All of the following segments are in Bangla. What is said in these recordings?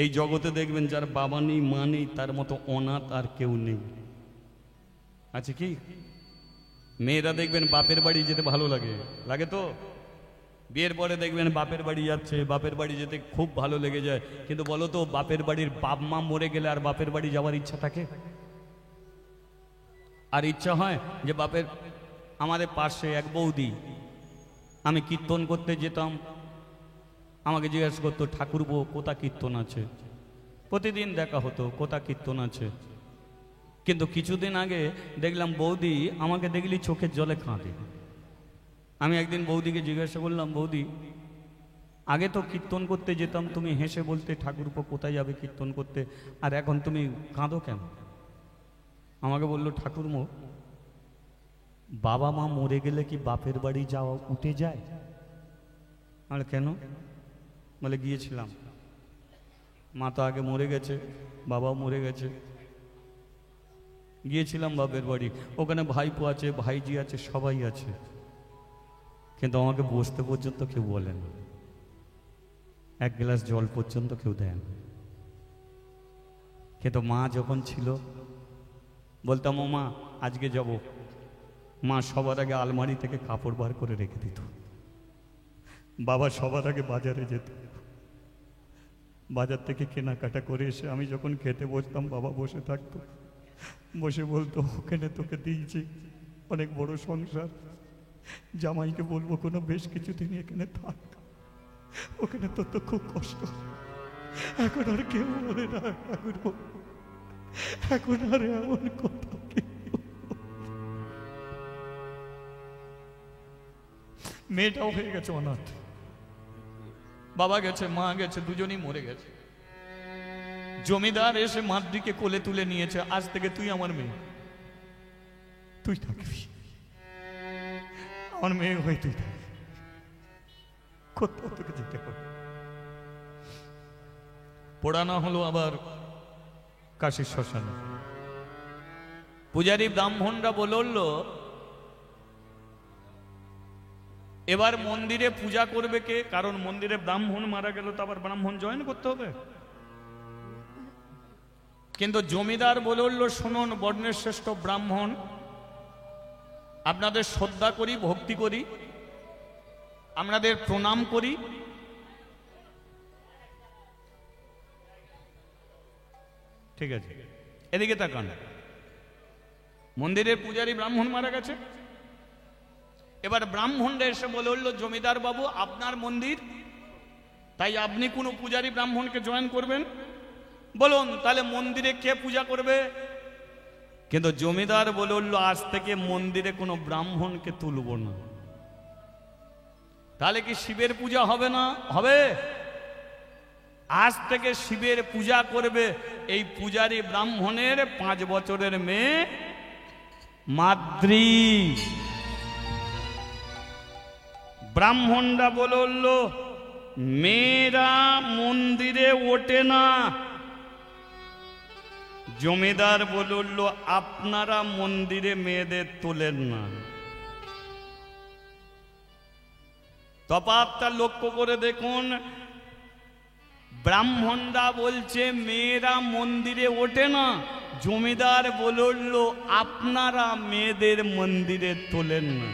এই জগতে দেখবেন যার বাবা নেই মা নেই তার মতো অনাথ আর কেউ নেই। আছে কি? মেয়েরা দেখবেন বাপের বাড়ি যেতে ভালো লাগে, লাগে তো? বিয়ের পরে দেখবেন বাপের বাড়ি যাচ্ছে, বাপের বাড়ি যেতে খুব ভালো লেগে যায়। কিন্তু বলো তো, বাপের বাড়ির বাপ মা মরে গেলে আর বাপের বাড়ি যাওয়ার ইচ্ছা থাকে? আর ইচ্ছা হয় যে বাপের, আমাদের পাশে এক বৌদি, আমি কীর্তন করতে যেতাম, আমাকে জিজ্ঞাসা করতো ঠাকুরপো কোথা কীর্তন আছে, প্রতিদিন দেখা হতো কোথা কীর্তন আছে। কিন্তু কিছুদিন আগে দেখলাম বৌদি আমাকে দেখলি চোখের জলে কাঁদে। আমি একদিন বৌদিকে জিজ্ঞাসা করলাম, বৌদি আগে তো কীর্তন করতে যেতাম, তুমি হেসে বলতে ঠাকুরপো কোথায় যাবে কীর্তন করতে, আর এখন তুমি কাঁদো কেন? আমাকে বললো, ঠাকুরমো বাবা মা মরে গেলে কি বাপের বাড়ি যাওয়া উঠে যায়? আর কেন? বলে গিয়েছিলাম, মা তো আগে মরে গেছে, বাবাও মরে গেছে, গিয়েছিলাম বাপের বাড়ি, ওখানে ভাইপো আছে, ভাইজি আছে, সবাই আছে, কিন্তু আমাকে বসতে পর্যন্ত কেউ বলে না, এক গ্লাস জল পর্যন্ত কেউ দেয় না। কিন্তু মা যখন ছিল বলতাম, ও মা আজকে যাব, মা সবার আগে আলমারি থেকে কাপড় বার করে রেখে দিত, বাবা সবার আগে বাজারে যেত, বাজার থেকে কেনাকাটা করে এসে আমি যখন খেতে বসতাম বাবা বসে থাকতো, বসে বলতো, ওখানে তোকে দিয়েছি অনেক বড় সংসার, জামাইকে বলবো কোনো বেশ কিছুদিন এখানে থাক, ওখানে তোর তো খুব কষ্ট। এখন আর কেউ বলে না, এখন আর এমন কথা মেয়েটাও হয়ে গেছে অনাথ, বাবা গেছে, মা গেছে, দুজনই মরে গেছে। জমিদার এসে মাদ্রিকে কোলে তুলে নিয়েছে, আজ থেকে তুই আমার মেয়ে, তুই থাকবি, আমার মেয়ে হয়ে তুই থাকবি, কোথাও তোকে যেতে হবে। পোড়ানো হলো আবার কাশীর শ্মশানে। পূজারী ব্রাহ্মণরা বলল, এবার মন্দিরে পূজা করবে কে? কারণ মন্দিরে ব্রাহ্মণ মারা গেল তো আবার ব্রাহ্মণ জয়েন করতে হবে। কিন্তু জমিদার বলল, শুনুন বর্ণের শ্রেষ্ঠ ব্রাহ্মণ, আপনাদের শ্রদ্ধা করি, ভক্তি করি, আপনাদের প্রণাম করি, ঠিক আছে? এদিকে তাকান, মন্দিরের পূজারী ব্রাহ্মণ মারা গেছে, এবার ব্রাহ্মণরা এসে বলল, জমিদার বাবু আপনার মন্দির, তাই আপনি কোনো পূজারী ব্রাহ্মণকে জয়েন করবেন, বলুন তাহলে মন্দিরে কে পূজা করবে? কিন্তু জমিদার বলল, আজ থেকে মন্দিরে কোনো ব্রাহ্মণকে তুলব না। তাহলে কি শিবের পূজা হবে না? হবে। আজ থেকে শিবের পূজা করবে এই পূজারী ব্রাহ্মণের 5 বছরের মেয়ে মাদ্রি। ব্রাহ্মণরা বলল, মেয়েরা মন্দিরে ওঠে না। জমিদার বলল, আপনারা মন্দিরে মেয়েদের তোলেন না। তফাৎটা লক্ষ্য করে দেখুন, ব্রাহ্মণরা বলছে মেয়েরা মন্দিরে ওঠে না, জমিদার বলল আপনারা মেয়েদের মন্দিরে তোলেন না।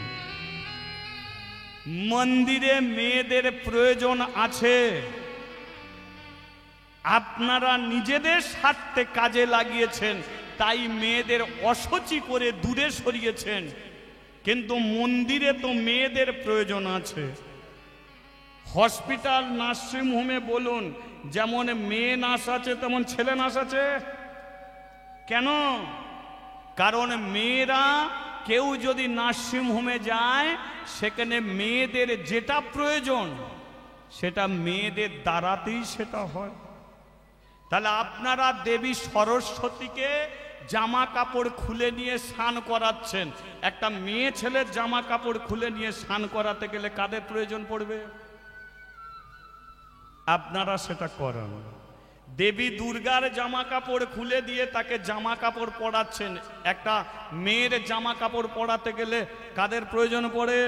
মন্দিরে মেয়েদের প্রয়োজন আছে, আপনারা নিজেদের স্বার্থে কাজে লাগিয়েছেন, তাই মেয়েদের অসুচি করে দূরে সরিয়েছেন, কিন্তু মন্দিরে তো মেয়েদের প্রয়োজন আছে। হসপিটাল নার্সিং হোমে বলুন, যেমন মেয়ে নার্স আছে তেমন ছেলে নার্স আছে। কেন? কারণ মেয়েরা কেউ যদি নার্সিং হোমে যায়, সেখানে মেয়েদের যেটা প্রয়োজন সেটা মেয়েদের দ্বারাতেই সেটা হয়। তাহলে আপনারা দেবী সরস্বতীকে জামা কাপড় খুলে নিয়ে স্নান করাচ্ছেন, একটা মেয়ে ছেলের জামা কাপড় খুলে নিয়ে স্নান করাতে গেলে কাদের প্রয়োজন পড়বে? আপনারা সেটা করেন। দেবী দুর্গার জামা কাপড় খুলে দিয়ে তাকে জামা কাপড় পরাচ্ছেন, একটা মেয়ের জামা কাপড় পরাতে গেলে কাদের প্রয়োজন পড়ে?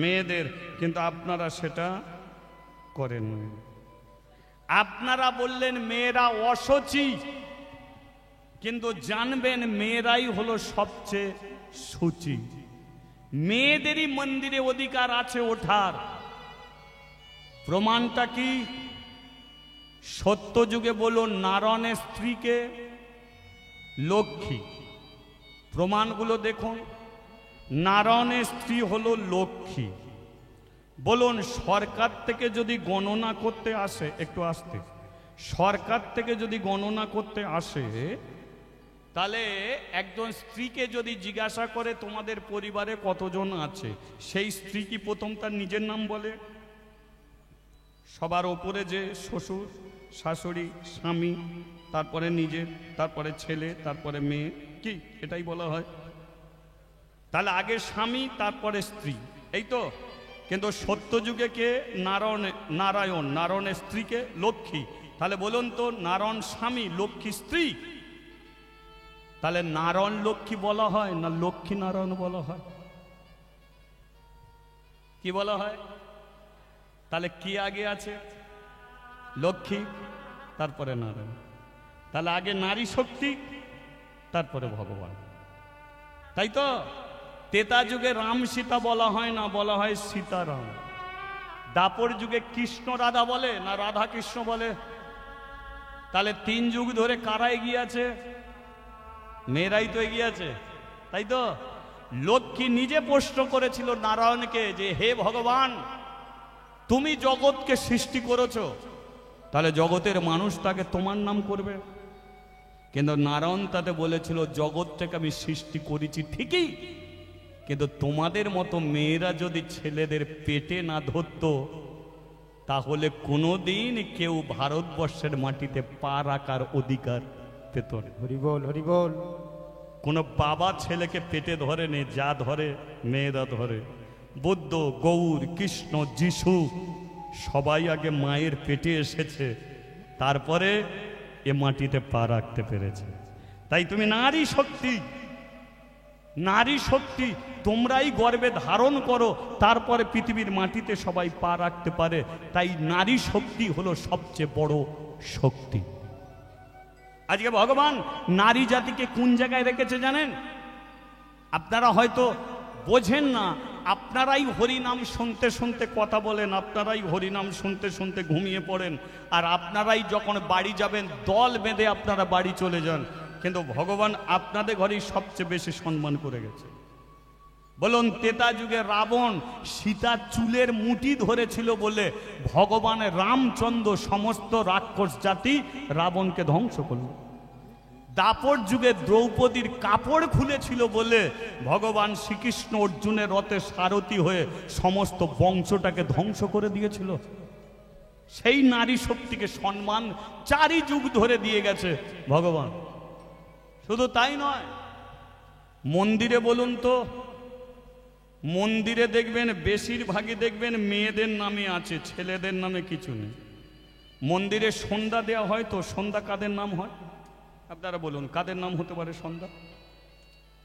মেয়েদের। কিন্তু আপনারা সেটা করেন। আপনারা বললেন মেয়েরা অসুচি, কিন্তু জানবেন মেয়েরাই হলো সবচেয়ে সূচি। মেয়েদেরই মন্দিরে অধিকার আছে ওঠার। প্রমাণটা কি? সত্য যুগে বলো নারায়ণের স্ত্রীকে লক্ষ্মী। প্রমাণগুলো দেখুন। নারায়ণের স্ত্রী হলো লক্ষ্মী। বলুন সরকার থেকে যদি গণনা করতে আসে, একটু আসতে, সরকার থেকে যদি গণনা করতে আসে, তাহলে একজন স্ত্রীকে যদি জিজ্ঞাসা করে তোমাদের পরিবারে কতজন আছে, সেই স্ত্রী কি প্রথম তার নিজের নাম বলে? সবার ওপরে যে শ্বশুর, শাশুড়ি, স্বামী, তারপরে নিজের, তারপরে ছেলে, তারপরে মেয়ে, কি এটাই বলা হয়? তাহলে আগে স্বামী, তারপরে স্ত্রী, এই তো। কিন্তু সত্য যুগে কে? নারায়ণের স্ত্রীকে লক্ষ্মী। তাহলে বলুন তো, নারায়ণ স্বামী, লক্ষ্মী স্ত্রী, তাহলে নারায়ণ লক্ষ্মী বলা হয় না লক্ষ্মী নারায়ণ বলা হয়? কি বলা হয়? তাহলে কি আগে আছে? লক্ষ্মী, তারপরে নারায়ণ। তাহলে আগে নারী শক্তি, তারপরে ভগবান, তাই তো? তেতা যুগে রাম সীতা বলা হয় না, বলা হয় সীতারাম। দাপর যুগে কৃষ্ণ রাধা বলে না রাধা কৃষ্ণ বলে? তাহলে 3 যুগ ধরে কারা এগিয়ে আছে? মেয়েরাই তো এগিয়ে আছে, তাই তো? লক্ষ্মী নিজে প্রশ্ন করেছিল নারায়ণকে যে হে ভগবান, তুমি জগৎকে সৃষ্টি করেছো, তাহলে জগতের মানুষ তাকে তোমার নাম করবে। কিন্তু নারায়ণ তাতে বলেছিল জগৎটাকে আমি সৃষ্টি করেছি ঠিকই, কিন্তু তোমাদের মতো মেয়েরা যদি ছেলেদের পেটে না ধরতো, তাহলে কোনোদিন কেউ ভারতবর্ষের মাটিতে পা রাখার অধিকার পেত না। হরিবল হরিবল। কোনো বাবা ছেলেকে পেটে ধরে নে, যা ধরে মেয়েরা ধরে। বুদ্ধ, গৌর, কৃষ্ণ, যিশু সবাই আগে মায়ের পেটে এসেছে, তারপরে এ মাটিতে পা রাখতে পেরেছে। তাই তুমি নারী শক্তি, নারী শক্তি তোমরাই গর্বে ধারণ করো, তারপরে পৃথিবীর মাটিতে সবাই পা রাখতে পারে। তাই নারী শক্তি হলো সবচেয়ে বড় শক্তি। আজকে ভগবান নারী জাতিকে কোন জায়গায় রেখেছে জানেন? আপনারা হয়তো বোঝেন না। আপনারাই হরিনাম শুনতে শুনতে কথা বলেন, আপনারাই হরিনাম শুনতে শুনতে ঘুমিয়ে পড়েন, আর আপনারাই যখন বাড়ি যাবেন দল বেঁধে আপনারা বাড়ি চলে যান। কিন্তু ভগবান আপনাদের ঘরেই সবচেয়ে বেশি সম্মান করে গেছে। বলুন তেতা যুগে রাবণ সীতার চুলের মুঠি ধরেছিল বলে ভগবান রামচন্দ্র সমস্ত রাক্ষস জাতি রাবণকে ধ্বংস করল। দাপর যুগে দ্রৌপদীর কাপড় খুলেছিল বলে ভগবান শ্রীকৃষ্ণ অর্জুনের রথে সারথি হয়ে সমস্ত বংশটাকে ধ্বংস করে দিয়েছিল। সেই নারী শক্তিকে সম্মান 4 যুগ ধরে দিয়ে গেছে ভগবান। শুধু তাই নয়, মন্দিরে বলুন তো, মন্দিরে দেখবেন বেশিরভাগই দেখবেন মেয়েদের নামে আছে, ছেলেদের নামে কিছু নেই। মন্দিরে সন্ধ্যা দেওয়া হয়, তো সন্ধ্যা কাদের নাম হয়? আপনারা বলুন কাদের নাম হতে পারে সন্ধ্যা?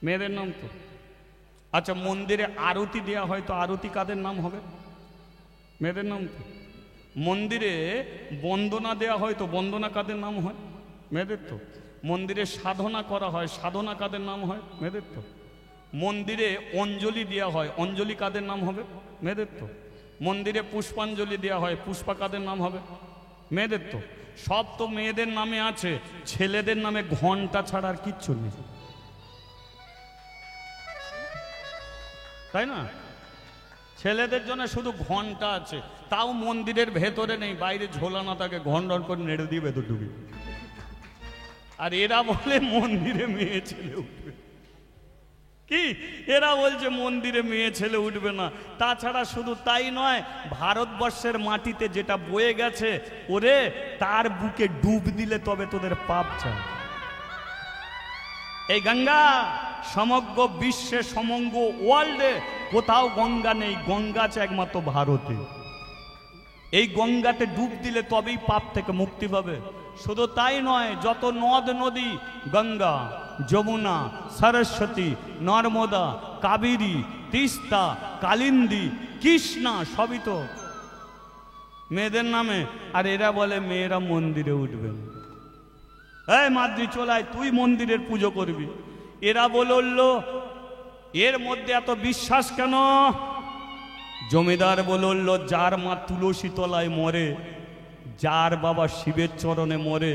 মেয়েদের নাম তো। আচ্ছা, মন্দিরে আরতি দেওয়া হয়, তো আরতি কাদের নাম হবে? মেয়েদের নাম তো। মন্দিরে বন্দনা দেওয়া হয়, তো বন্দনা কাদের নাম হয়? মেয়েদের তো। মন্দিরে সাধনা করা হয়, সাধনা কাদের নাম হয়? মেয়েদের তো। মন্দিরে অঞ্জলি দেওয়া হয়, অঞ্জলি কাদের নাম হবে? মেয়েদের তো। মন্দিরে পুষ্পাঞ্জলি দেওয়া হয়, পুষ্পা কাদের নাম হবে? মেয়েদের তো। সব তো মেয়েদের নামে আছে, ছেলেদের নামে ঘন্টা ছাড়া আর কিচ্ছু নেই, তাই না? ছেলেদের জন্য শুধু ঘন্টা আছে, তাও মন্দিরের ভেতরে নেই, বাইরে ঝোলানো তাকে ঘন্টন করে নেড়ে দিয়ে ভেতর ঢুকি। আর এরা বলে মন্দিরে মেয়ে ছেলে উঠবে। কি এরা বলছে মন্দিরে মেয়ে ছেলে উঠবে না। তাছাড়া শুধু তাই নয়, ভারতবর্ষের মাটিতে যেটা বয়ে গেছে, ওরে তার বুকে ডুব দিলে তবে তোদের পাপ যায়। এই গঙ্গা সমগ্র বিশ্বে, সমগ্র ওয়ার্ল্ডে কোথাও গঙ্গা নেই, গঙ্গা আছে একমাত্র ভারতে। এই গঙ্গাতে ডুব দিলে তবেই পাপ থেকে মুক্তি পাবে। শুধু তাই নয়, যত নদ নদী, গঙ্গা, যমুনা, সরস্বতী, নর্মদা, কাবেরী, তিস্তা, কালিন্দী, কৃষ্ণা, সবই তো মেয়েদের নামে। আর এরা বলে মেয়েরা মন্দিরে উঠবে। এই মাদ্রি চলায়, তুই মন্দিরের পুজো করবি। এরা বলল এর মধ্যে এত বিশ্বাস কেন? জমিদার বলল যার মা তুলসী তলায় মরে, যার বাবা শিবের চরণে মরে,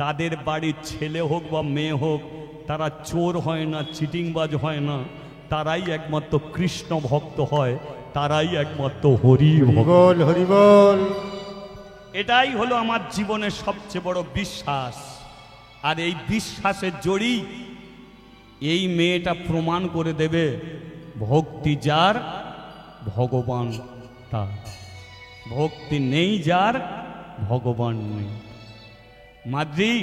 তাদের বাড়ির ছেলে হোক বা মেয়ে হোক, তারা চোর হয় না, চিটিংবাজ হয় না, তারাই একমাত্র কৃষ্ণ ভক্ত হয়, তারাই একমাত্র হরি বল, হরি বল। এটাই হলো আমার জীবনের সবচেয়ে বড় বিশ্বাস। আর এই বিশ্বাসের জড়ি এই মেয়েটা প্রমাণ করে দেবে, ভক্তি যার ভগবান তার, ভক্তি নেই যার ভগবান নেই। মাদ্রি,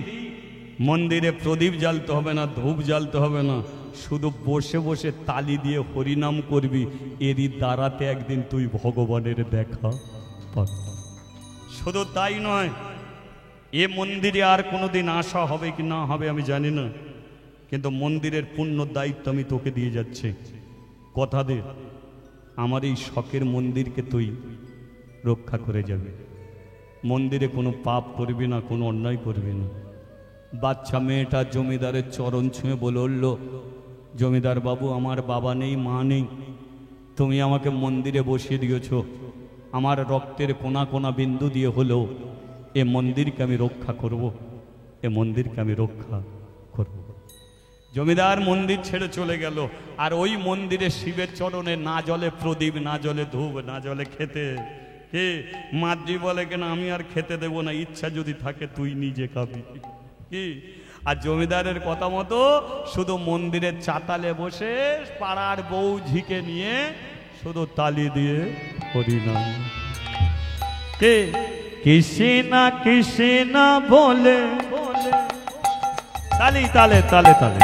মন্দিরে প্রদীপ জ্বালতে হবে না, ধূপ জ্বালতে হবে না, শুধু বসে বসে তালি দিয়ে হরিনাম করবি, এরই দ্বারাতে একদিন তুই ভগবানের দেখা পাবি। শুধু তাই নয়, এ মন্দিরে আর কোনোদিন আসা হবে কি না হবে আমি জানি না, কিন্তু মন্দিরের পূর্ণ দায়িত্ব আমি তোকে দিয়ে যাচ্ছি। কথা দে, আমার এই শখের মন্দিরকে তুই রক্ষা করে যাবে। মন্দিরে কোনো পাপ করবি না, কোনো অন্যায় করবি না। বাচ্চা মেয়েটা জমিদারের চরণ ছুঁয়ে বলে উঠল, জমিদার বাবু, আমার বাবা নেই, মা নেই, তুমি আমাকে মন্দিরে বসিয়ে দিয়েছ, আমার রক্তের কোনা কোনা বিন্দু দিয়ে হলেও এ মন্দিরকে আমি রক্ষা করব, এ মন্দিরকে আমি রক্ষা করব। জমিদার মন্দির ছেড়ে চলে গেল। আর ওই মন্দিরে শিবের চরণে না জ্বলে প্রদীপ, না জ্বলে ধূপ, না জ্বলে খেতে। কে? মাদ্রি বলে কেন আমি আর খেতে দেব না, ইচ্ছা যদি থাকে তুই নিজে খাবি। কি? আর জমিদারের কথা মতো শুধু মন্দিরের চাতালে বসে পাড়ার বউ ঝিকে নিয়ে শুধু তালি দিয়ে হরিনাম। কে? কৃষ্ণা বলে তালি তালে তালে তালে।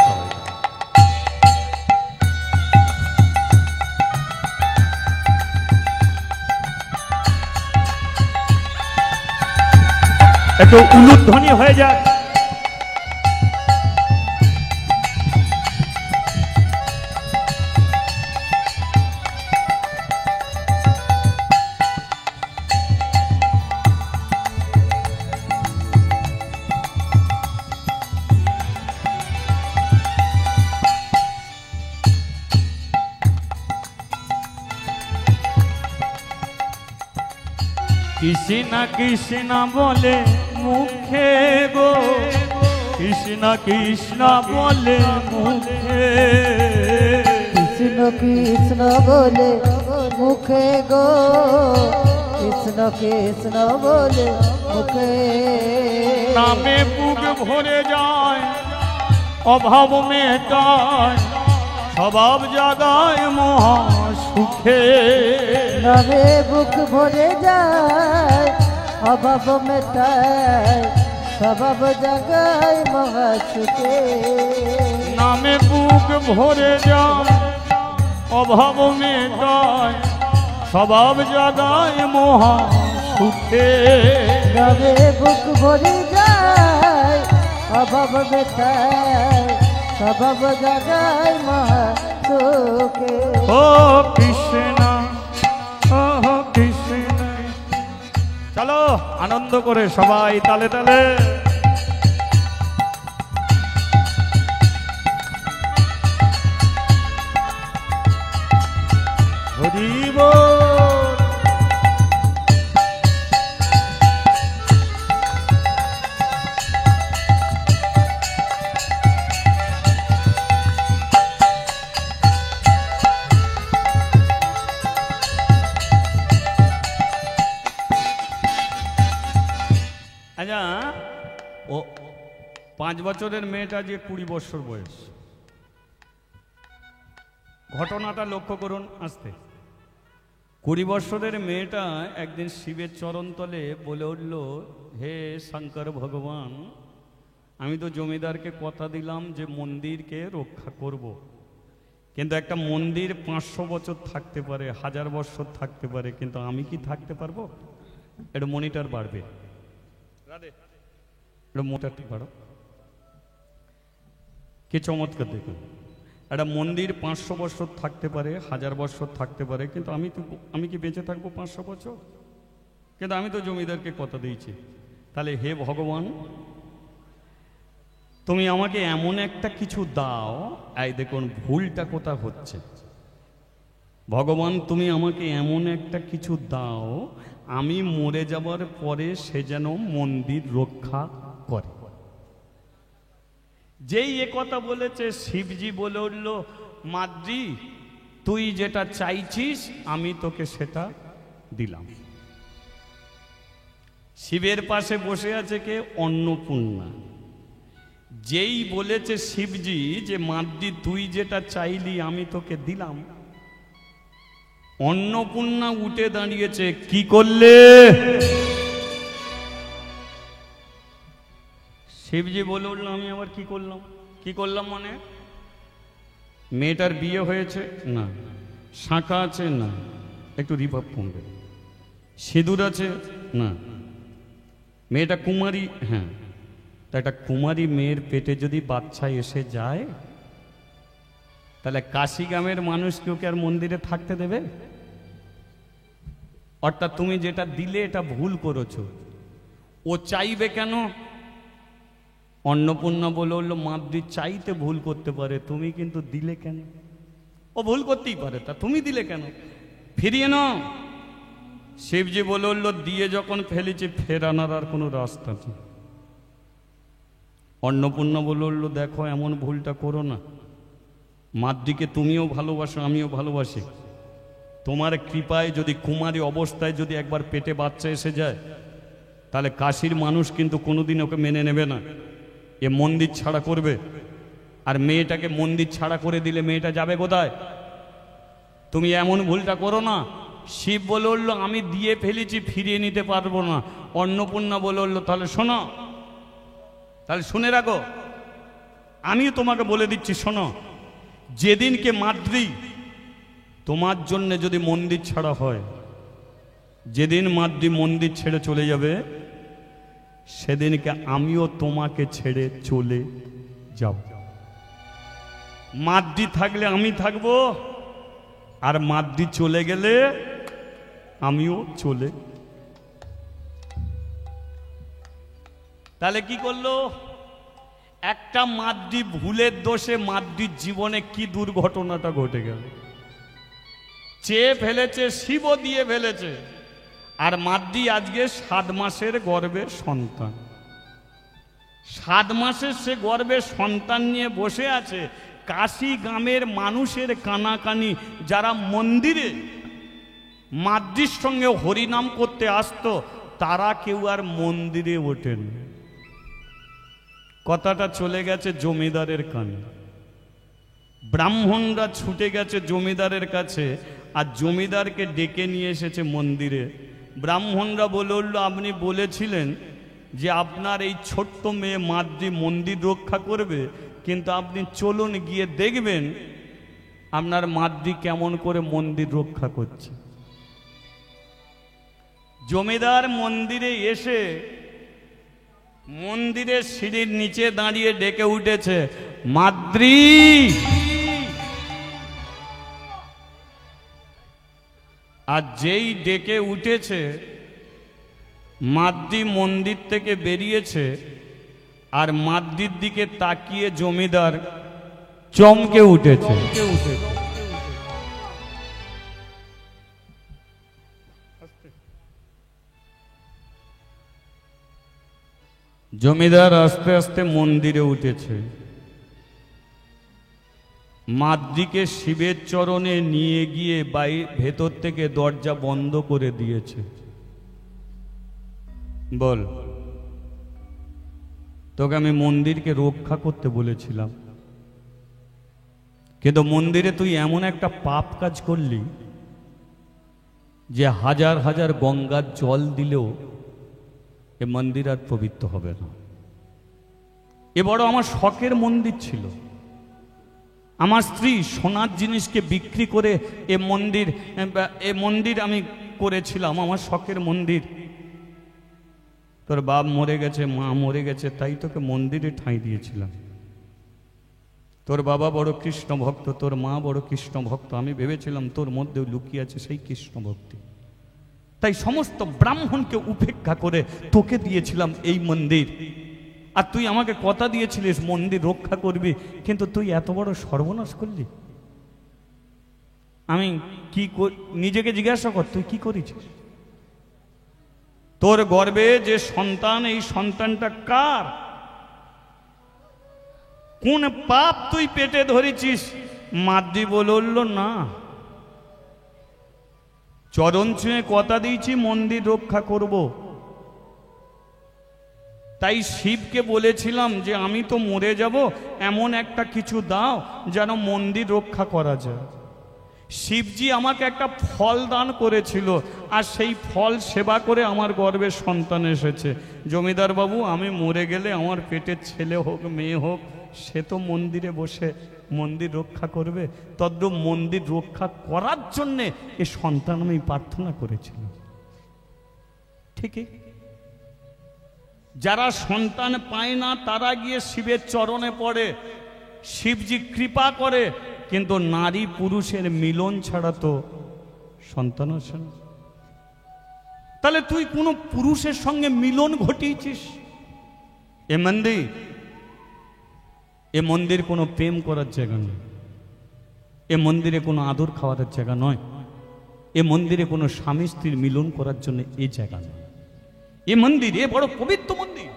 একটু উলুধ্বনি হয়ে যায়। কৃষ্ণা কৃষ্ণা বলে মুখে গো, কৃষ্ণ কৃষ্ণ বলে মুখে, কৃষ্ণ কৃষ্ণ বলে মুখে গো, কৃষ্ণ কৃষ্ণ বলে মুখে। নামে বুক ভরে যায়, অভাব মেটায়, স্বভাব জাগায় মহা সুখে। নামে বুক ভরে যায়, অভাব মেটায়, স্বভাব জাগায় মহা সুখে। নামে বুক ভরে যায়, অভাব মেটায়, স্বভাব জাগায় মহা সুখে। নামে বুক ভরে যায়, অভাব মেটায়, স্বভাব জাগায় মহা সুখে। ও কৃষ্ণ, ও কৃষ্ণ। চলো আনন্দ করে সবাই তালে তালে। হরি বল। আচ্ছা, ও 5 বছরের মেয়েটা যে 20 বছর বয়স, ঘটনাটা লক্ষ্য করুন। আসতে 20 বছরের মেয়েটা একদিন শিবের চরণতলে বলে উঠল, হে শঙ্কর ভগবান, আমি তো জমিদারকে কথা দিলাম যে মন্দিরকে রক্ষা করব, কিন্তু একটা মন্দির 500 বছর থাকতে পারে, 1000 বছর থাকতে পারে, কিন্তু আমি কি থাকতে পারবো? এটা মনিটর বাড়বে, মোটাতে পারো। কি চমৎকার দেখুন, একটা মন্দির 500 বছর থাকতে পারে, 1000 বছর থাকতে পারে, কিন্তু আমি কি বেঁচে থাকবো 500 বছর? কিন্তু আমি তো জমিদারকে কথা দিয়েছি। তাহলে হে ভগবান, তুমি আমাকে এমন একটা কিছু দাও, এই দেখুন ভুলটা কোথা হচ্ছে। ভগবান তুমি আমাকে এমন একটা কিছু দাও, আমি মরে যাবার পরে সে যেন মন্দির রক্ষা করে। যেই এ কথা বলেছে, শিবজি বলে উঠল, মাদ্রি তুই যেটা চাইছিস আমি তোকে সেটা দিলাম। শিবের পাশে বসে আছে কে? অন্নপূর্ণা। যেই বলেছে শিবজি যে মাদ্রি তুই যেটা চাইলি আমি তোকে দিলাম, অন্নপূর্ণা উঠে দাঁড়িয়েছে। কি করলে? শিবজি বলে উঠল, আমি আবার কি করলাম? কি করলাম মানে? মেয়েটার বিয়ে হয়েছে না, শাঁখা আছে না, একটু রিভাব কমবে, সিঁদুর আছে না, মেয়েটা কুমারী, হ্যাঁ, তা একটা কুমারী মেয়ের পেটে যদি বাচ্চা এসে যায়, তাহলে কাশি গ্রামের মানুষ কেউ কি আর মন্দিরে থাকতে দেবে? অর্থাৎ তুমি যেটা দিলে এটা ভুল করেছো। ও চাইবে কেন? অন্নপূর্ণা বলে উঠল, মাদ্রি চাইতে ভুল করতে পারে, তুমি কিন্তু দিলে কেন? ও ভুল করতেই পারে, তা তুমি দিলে কেন? ফিরিয়ে নাও। শিবজি বলে উঠল, দিয়ে যখন ফেলেছি ফেরানোর আর কোনো রাস্তা নেই। অন্নপূর্ণা বলে উঠল, দেখো এমন ভুলটা করো না, মাদ্রিকে তুমিও ভালোবাসো আমিও ভালোবাসি, তোমার কৃপায় যদি কুমারী অবস্থায় যদি একবার পেটে বাচ্চা এসে যায়, তাহলে কাশীর মানুষ কিন্তু কোনোদিন ওকে মেনে নেবে না, এ মন্দির ছাড়া করবে। আর মেয়েটাকে মন্দির ছাড়া করে দিলে মেয়েটা যাবে কোথায়? তুমি এমন ভুলটা করো না। শিব বলে উঠল, আমি দিয়ে ফেলেছি, ফিরিয়ে নিতে পারবো না। অন্নপূর্ণা বলে উঠল, তাহলে শোনো, তাহলে শুনে রাখো, আমিও তোমাকে বলে দিচ্ছি, শোনো, যেদিনকে মাদ্রি তোমার জন্য যদি মন্দির ছাড়া হয়, যেদিন মাদ্রি মন্দির ছেড়ে চলে যাবে, সেদিনকে আমিও তোমাকে ছেড়ে চলে যাব। মাদ্রি থাকলে আমি থাকবো, আর মাদ্রি চলে গেলে আমিও চলে। তাহলে কি করলো? একটা মাদ্রি ভুলের দোষে মাদ্রির জীবনে কি দুর্ঘটনাটা ঘটে গেল। চেয়ে ফেলেছে, শিবও দিয়ে ফেলেছে, আর মাদ্রি আজকে 7 মাসের গর্ভের সন্তান। 7 মাসের সে গর্ভের সন্তান নিয়ে বসে আছে। কাশী গ্রামের মানুষের কানাকানি, যারা মন্দিরে মাদ্রির সঙ্গে হরিনাম করতে আসতো, তারা কেউ আর মন্দিরে ওঠেন। কথাটা চলে গেছে জমিদারের কানে। ব্রাহ্মণরা ছুটে গেছে জমিদারের কাছে, আর জমিদারকে ডেকে নিয়ে এসেছে মন্দিরে। ব্রাহ্মণরা বলে উঠল, আপনি বলেছিলেন যে আপনার এই ছোট্ট মেয়ে মাদ্রি মন্দির রক্ষা করবে, কিন্তু আপনি চলুন গিয়ে দেখবেন আপনার মাদ্রি কেমন করে মন্দির রক্ষা করছে। জমিদার মন্দিরে এসে মন্দিরের সিঁড়ির নিচে দাঁড়িয়ে ডেকে উঠেছে, মাদ্রি। আর যেই ডেকে উঠেছে, মাদ্রি মন্দির থেকে বেরিয়েছে, আর মাদ্রির দিকে তাকিয়ে জমিদার চমকে উঠেছে। জমিদার আস্তে আস্তে মন্দিরে উঠেছে, মাদ্রিকে শিবের চরণে নিয়ে গিয়ে ভেতর থেকে দরজা বন্ধ করে দিয়েছে। বল, তোকে আমি মন্দিরকে রক্ষা করতে বলেছিলাম, কিন্তু মন্দিরে তুই এমন একটা পাপ কাজ করলি যে হাজার হাজার গঙ্গার জল দিলেও এ মন্দির আর পবিত্র হবে না। এ বড় আমার শখের মন্দির ছিল। আমার স্ত্রী সোনার জিনিসকে বিক্রি করে এ মন্দির আমি করেছিলাম, আমার শখের মন্দির। তোর বাপ মরে গেছে, মা মরে গেছে, তাই তোকে মন্দিরে ঠাঁই দিয়েছিলাম। তোর বাবা বড় কৃষ্ণ ভক্ত, তোর মা বড় কৃষ্ণ ভক্ত, আমি ভেবেছিলাম তোর মধ্যেও লুকিয়ে আছে সেই কৃষ্ণ ভক্তি। তাই সমস্ত ব্রাহ্মণকে উপেক্ষা করে তোকে দিয়েছিলাম এই মন্দির, আর তুই আমাকে কথা দিয়েছিলিস মন্দির রক্ষা করবি, কিন্তু তুই এত বড় সর্বনাশ করলি। আমি কি নিজেকে জিজ্ঞাসা কর, তুই কি করেছিস? তোর গর্ভে যে সন্তান, এই সন্তানটা কার? কোন পাপ তুই পেটে ধরেছিস? মাদ্রি বলল না, চরণ ছুঁয়ে কথা দিয়েছি মন্দির রক্ষা করব। তাই শিবকে বলেছিলাম যে আমি তো মরে যাব, এমন একটা কিছু দাও যেন মন্দির রক্ষা করা যায়। শিবজি আমাকে একটা ফল দান করেছিল, আর সেই ফল সেবা করে আমার গর্ভে সন্তান এসেছে। জমিদার বাবু, আমি মরে গেলে আমার পেটের ছেলে হোক মেয়ে হোক, সে তো মন্দিরে বসে মন্দির রক্ষা করবে। তদ্রূপ মন্দির রক্ষা করার জন্যে এ সন্তান আমি প্রার্থনা করেছিলাম। ঠিকই, যারা সন্তান পায় না তারা গিয়ে শিবের চরণে পড়ে, শিবজি কৃপা করে, কিন্তু নারী পুরুষের মিলন ছাড়া তো সন্তান আসে না। তাহলে তুই কোনো পুরুষের সঙ্গে মিলন ঘটিয়েছিস? এ মন্দির কোনো প্রেম করার জায়গা নয়, এ মন্দিরে কোনো আদর খাওয়ার জায়গা নয়, এ মন্দিরে কোনো স্বামী স্ত্রীর মিলন করার জন্য এই জায়গা নয়। এ মন্দির এ বড় পবিত্র মন্দির।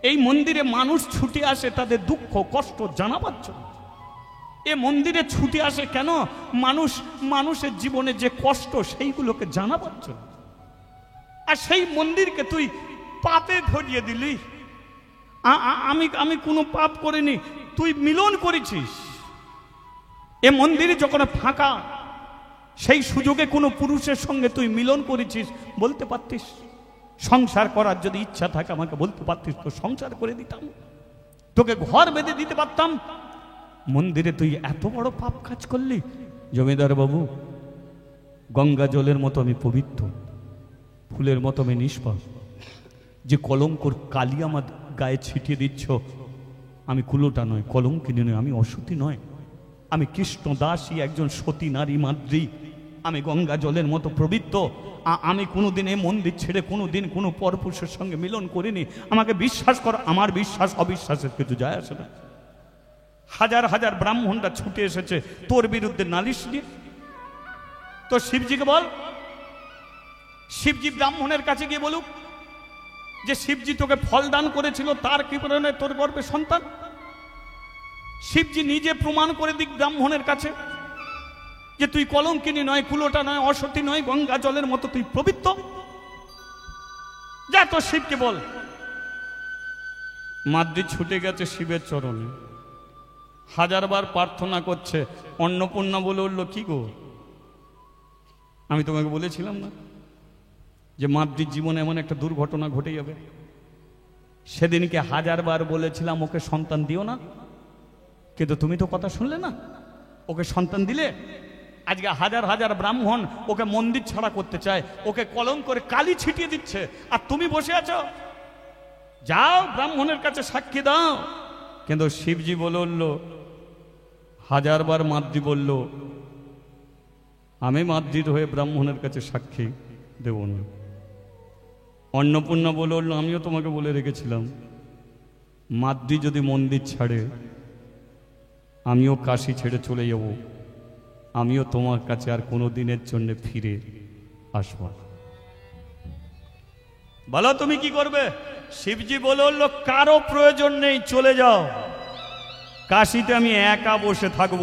এই মন্দিরে মানুষ ছুটে আসে তাদের দুঃখ কষ্ট জানাবার জন্য। এ মন্দিরে ছুটে আসে কেন? মানুষের জীবনে যে কষ্ট সেইগুলোকে জানাবার জন্য। আর সেই মন্দিরকে তুই পাপে ধরিয়ে দিলি। আমি কোনো পাপ করিনি, তুই মিলন করেছিস। এ মন্দিরে যখন ফাঁকা, সেই সুযোগে কোনো পুরুষের সঙ্গে তুই মিলন করেছিস, বলতে পারতিস। সংসার করার যদি ইচ্ছা থাকে আমাকে বলতে পারতিস, তো সংসার করে দিতাম, তোকে ঘর বেঁধে দিতে পারতাম। মন্দিরে তুই এত বড় পাপ কাজ করলি। জমিদার বাবু, গঙ্গা জলের মতো আমি পবিত্র, ফুলের মতো আমি নিষ্পাপ। যে কলঙ্কর কালি আমার গায়ে ছিটিয়ে দিচ্ছ, আমি কুলোটা নয়, কলঙ্কিনী নয়, আমি অসতী নয়, আমি কৃষ্ণ দাসী, একজন সতী নারী মাদ্রী। আমি গঙ্গা জলের মতো পবিত্র। আমি কোনোদিন এই মন্দির ছেড়ে কোনোদিন কোনো পরপুরুষের সঙ্গে মিলন করিনি। আমাকে বিশ্বাস কর, আমার বিশ্বাস অবিশ্বাসের কিছু যায় আসে না। হাজার হাজার ব্রাহ্মণরা ছুটে এসেছে তোর বিরুদ্ধে নালিশ নিয়ে। তো শিবজিকে বল, শিবজি ব্রাহ্মণের কাছে গিয়ে বলুক যে শিবজি তোকে ফল দান করেছিল, তার কৃপায় তোর গর্ভে সন্তান। শিবজি নিজে প্রমাণ করে দিক ব্রাহ্মণের কাছে যে তুই কলঙ্কিনী নয়, কুলোটা নয়, অসতী নয়, গঙ্গা জলের মতো তুই পবিত্র। যা তো শিবকে বল। মাদ্রি ছুটে গেছে শিবের চরণে, হাজারবার প্রার্থনা করছে। অন্নপূর্ণা বলে উঠল, কি গো, আমি তোমাকে বলেছিলাম না যে মাদ্রির জীবনে এমন একটা দুর্ঘটনা ঘটে যাবে? সেদিনকে হাজারবার বলেছিলাম ওকে সন্তান দিও না, কিন্তু তুমি তো কথা শুনলে না, ওকে সন্তান দিলে। আজকে হাজার হাজার ব্রাহ্মণ ওকে মন্দির ছাড়া করতে চায়, ওকে কলঙ্ক করে কালি ছিটিয়ে দিচ্ছে, আর তুমি বসে আছো। যাও ব্রাহ্মণের কাছে সাক্ষী দাও। কিন্তু শিবজি বলে উঠল, হাজারবার মাদ্রি বলল, আমি মাদ্রির হয়ে ব্রাহ্মণের কাছে সাক্ষী দেব না। অন্নপূর্ণা বলে উঠল, আমিও তোমাকে বলে রেখেছিলাম, মাদ্রি যদি মন্দির ছাড়ে আমিও কাশী ছেড়ে চলে যাব, আমিও তোমার কাছে আর কোনো দিনের জন্য ফিরে আসব না। বলো তুমি কি করবে? শিবজি বলে উঠল, কারো প্রয়োজন নেই, চলে যাও। কাশীতে আমি একা বসে থাকব,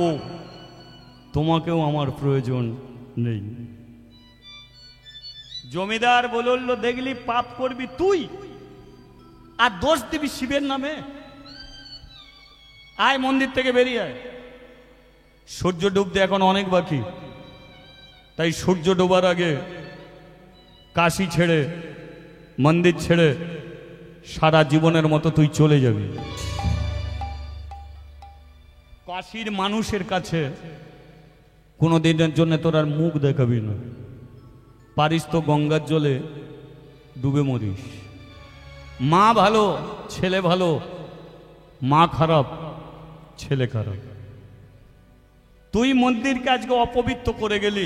তোমাকেও আমার প্রয়োজন নেই। জমিদার বলল, দেখলি পাপ করবি তুই আর দোষ দিবি শিবের নামে। আয় মন্দির থেকে বেরিয়ে আয়। সূর্য ডুবতে এখন অনেক বাকি, তাই সূর্য ডোবার আগে কাশী ছেড়ে মন্দির ছেড়ে সারা জীবনের মতো তুই চলে যাবি। কাশীর মানুষের কাছে কোনো দিনের জন্য তোর আর মুখ দেখাবি না। পারিস তো গঙ্গার জলে ডুবে মরিস। মা ভালো ছেলে ভালো, মা খারাপ ছেলে খারাপ। তুই মন্দিরকে আজকে অপবিত্র করে গেলি।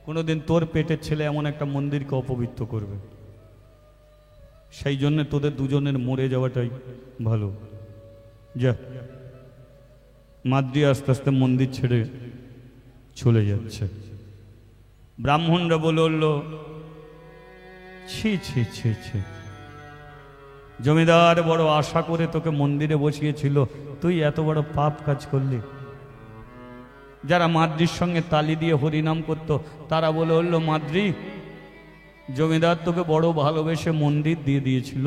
কোনোদিন তোর পেটের ছেলে এমন একটা মন্দিরকে অপবিত্র করবে। সেই জন্য তোদের দুজনের মরে যাওয়াটাই ভালো। যা, মাদ্রি আস্তে আস্তে মন্দির ছেড়ে চলে যাচ্ছে। ব্রাহ্মণরা বলে উঠল, ছি ছি ছি ছি, জমিদার বড় আশা করে তোকে মন্দিরে বসিয়েছিল, তুই এত বড় পাপ কাজ করলি। যারা মাদ্রির সঙ্গে তালি দিয়ে হরিনাম করত তারা বলে উঠল, মাদ্রি, জমিদার তোকে বড় ভালোবেসে মন্দির দিয়ে দিয়েছিল,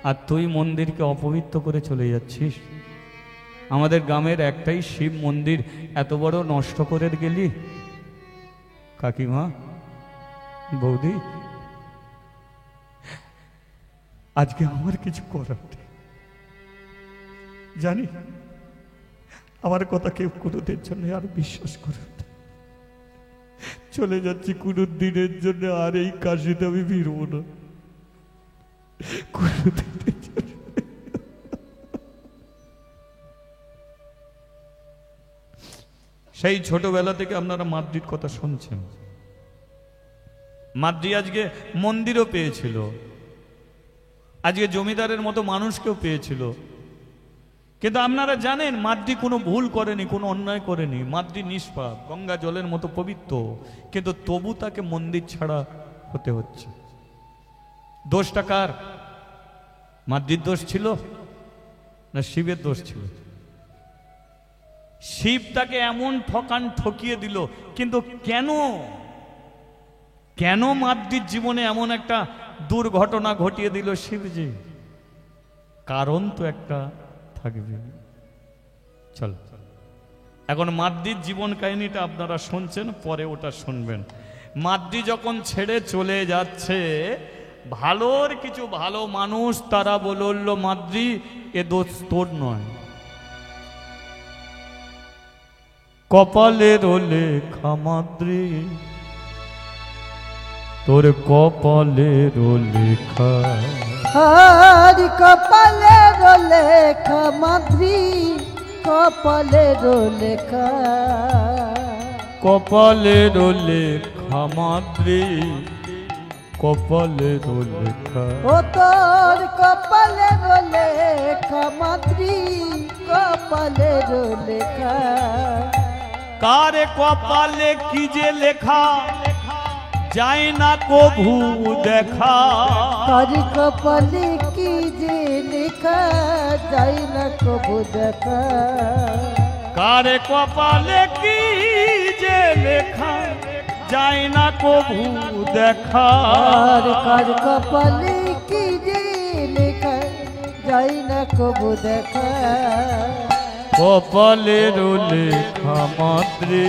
আর তুই মন্দিরকে অপবিত্র করে চলে যাচ্ছিস। আমাদের গ্রামের একটাই শিব মন্দির এত বড় নষ্ট করে গেলি। কাকিমা, বৌদি, আজকে আমার কিছু করার নেই। জানি আমার কথা কেউ কোনোদের জন্য আর বিশ্বাস করে না। চলে যাচ্ছি কোনো দিনের জন্য, আর এই কাশিতে আমি ফিরব না। কোনোদিনের জন্য। সেই ছোটবেলা থেকে আপনারা মাদ্রির কথা শুনছেন। মাদ্রি আজকে মন্দিরও পেয়েছিল, আজকে জমিদারের মতো মানুষকেও পেয়েছিল, কিন্তু আপনারা জানেন মাদ্রি কোনো ভুল করেনি, কোনো অন্যায় করেনি। মাদ্রি নিষ্পাপ, গঙ্গা জলের মতো পবিত্র, কিন্তু তবু তাকে মন্দির ছাড়া হতে হচ্ছে। দোষটা কার? মাদ্রির দোষ ছিল না শিবের দোষ ছিল? শিব তাকে এমন ঠকিয়ে দিল, কিন্তু কেন কেন মাদ্রির জীবনে এমন একটা দুর্ঘটনা ঘটিয়ে দিল শিবজি? কারণ তো একটা থাকবে। চল, এখন মাদ্রির জীবন কাহিনীটা আপনারা শুনছেন, পরে ওটা শুনবেন। মাদ্রি যখন ছেড়ে চলে যাচ্ছে, ভালোর কিছু ভালো মানুষ তারা বলল, মাদ্রি, এ দোষ তোর নয়, কপালের লেখা মাদ্রি, তোর কপালের লেখা। আর কপালের লেখা মাদ্রি, কপালের লেখা, কপালের লেখা মাদ্রি, কপালের লেখা। ও তোর কপালের লেখা মাদ্রি, কপালের লেখা। কার কপালে কি যে লেখা, যায় না কভু দেখা। কার কপালে কি যে লেখা, যায় না কভু দেখা। কার কপালে কি যে লেখা, যায় না কভু দেখা। আর কার কপালে কি যে লেখা, যায় না কভু দেখা। কপালের লেখা মাদ্রি,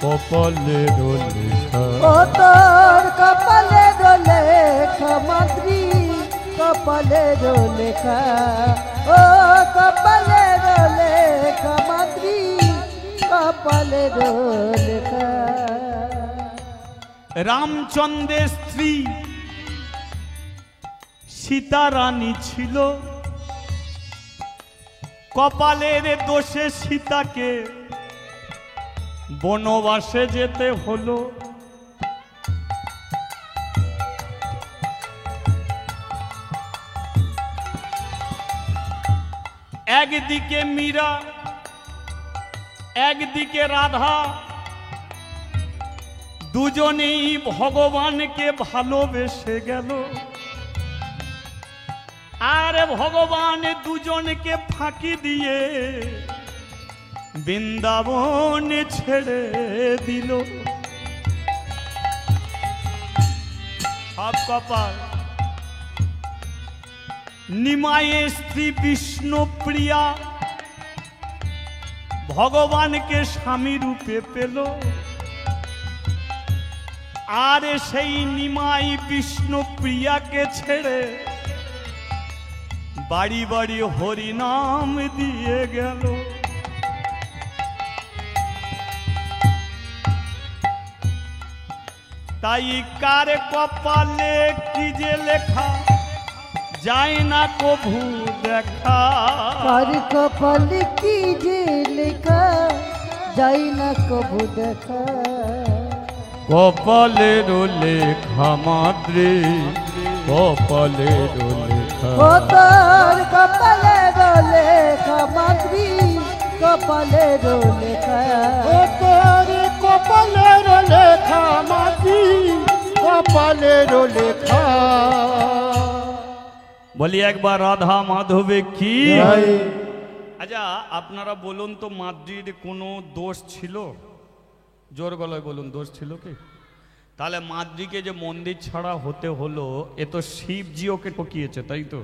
কপালের লেখা। ও তোর কপালের লেখা মাদ্রি, কপালের লেখা। ও কপালের লেখা মাদ্রি, কপালের লেখা। রামচন্দ্রের স্ত্রী সীতা রানী ছিল, কপালের দোষে সীতাকে বনবাসে যেতে হলো। একদিকে মীরা, একদিকে রাধা, দুজনেই ভগবানকে ভালোবেসে গেল। আর ভগবান দুজনকে ফাঁকি দিয়ে বৃন্দাবন ছেড়ে দিল। সব কপাল। নিমায়ের স্ত্রী বিষ্ণুপ্রিয়া ভগবানকে স্বামী রূপে পেল। আর সেই নিমাই বিষ্ণুপ্রিয়াকে ছেড়ে বাড়ি বাড়ি হরিনাম দিয়ে গেল। তাই কার কপালে কি যে লেখা, যায় না কভু দেখা। কার কপালে কি যে লেখা, যায় না কভু দেখা। কপালের লেখা মাদ্রি, কপালের লেখা। ও তোর কপালের লেখা মাতৃ, কপালের লেখা। ও তোর কপালের লেখা মাটি, কপালের লেখা। বলি একবার রাধা মাধবে কি। জয়। আচ্ছা আপনারা বলুন তো, মাদ্রির কোনো দোষ ছিল? জোর গলায় বলুন, দোষ ছিল কি? তাহলে মাদ্রিকে যে মন্দির ছাড়া হতে হলো, এ তো শিবজি ওকে ঠকিয়েছে, তাই তো?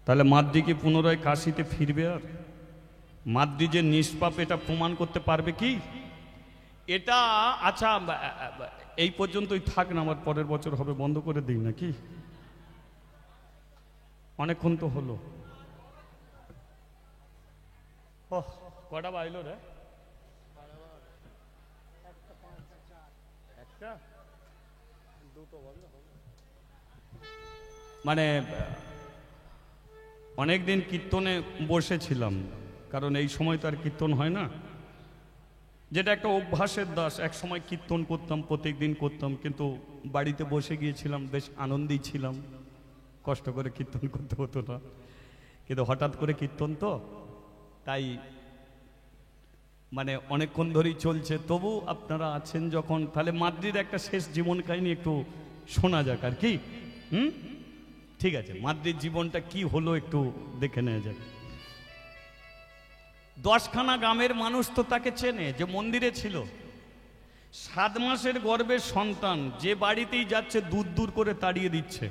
তাহলে মাদ্রি কি পুনরায় কাশিতে ফিরবে? আর মাদ্রি যে নিষ্পাপ এটা প্রমাণ করতে পারবে কি? এটা আচ্ছা এই পর্যন্তই থাক না, আমার পরের বছর হবে, বন্ধ করে দিই নাকি? অনেকক্ষণ তো হলো। ওহ, কটা বাজলো রে? মানে অনেকদিন কীর্তনে বসেছিলাম, কারণ এই সময় তো আর কীর্তন হয় না, যেটা একটা অভ্যাসের দাস। এক সময় কীর্তন করতাম, প্রত্যেক দিন করতাম, কিন্তু বাড়িতে বসে গিয়েছিলাম, বেশ আনন্দেই ছিলাম, কষ্ট করে কীর্তন করতে হতো না। কিন্তু হঠাৎ করে কীর্তন তো, তাই মানে অনেকক্ষণ ধরেই চলছে। তবু আপনারা আছেন যখন, তাহলে মাদ্রির একটা শেষ জীবন কাহিনী একটু শোনা যাক আর কি। ঠিক আছে, মাদ্রির জীবনটা কি হলো একটু দেখে নেওয়া যাক। 10খানা গ্রামের মানুষ তো তাকে চেনে, যে মন্দিরে ছিল। 7 মাসের গর্ভের সন্তান, যে বাড়িতেই যাচ্ছে দূর দূর করে তাড়িয়ে দিচ্ছে।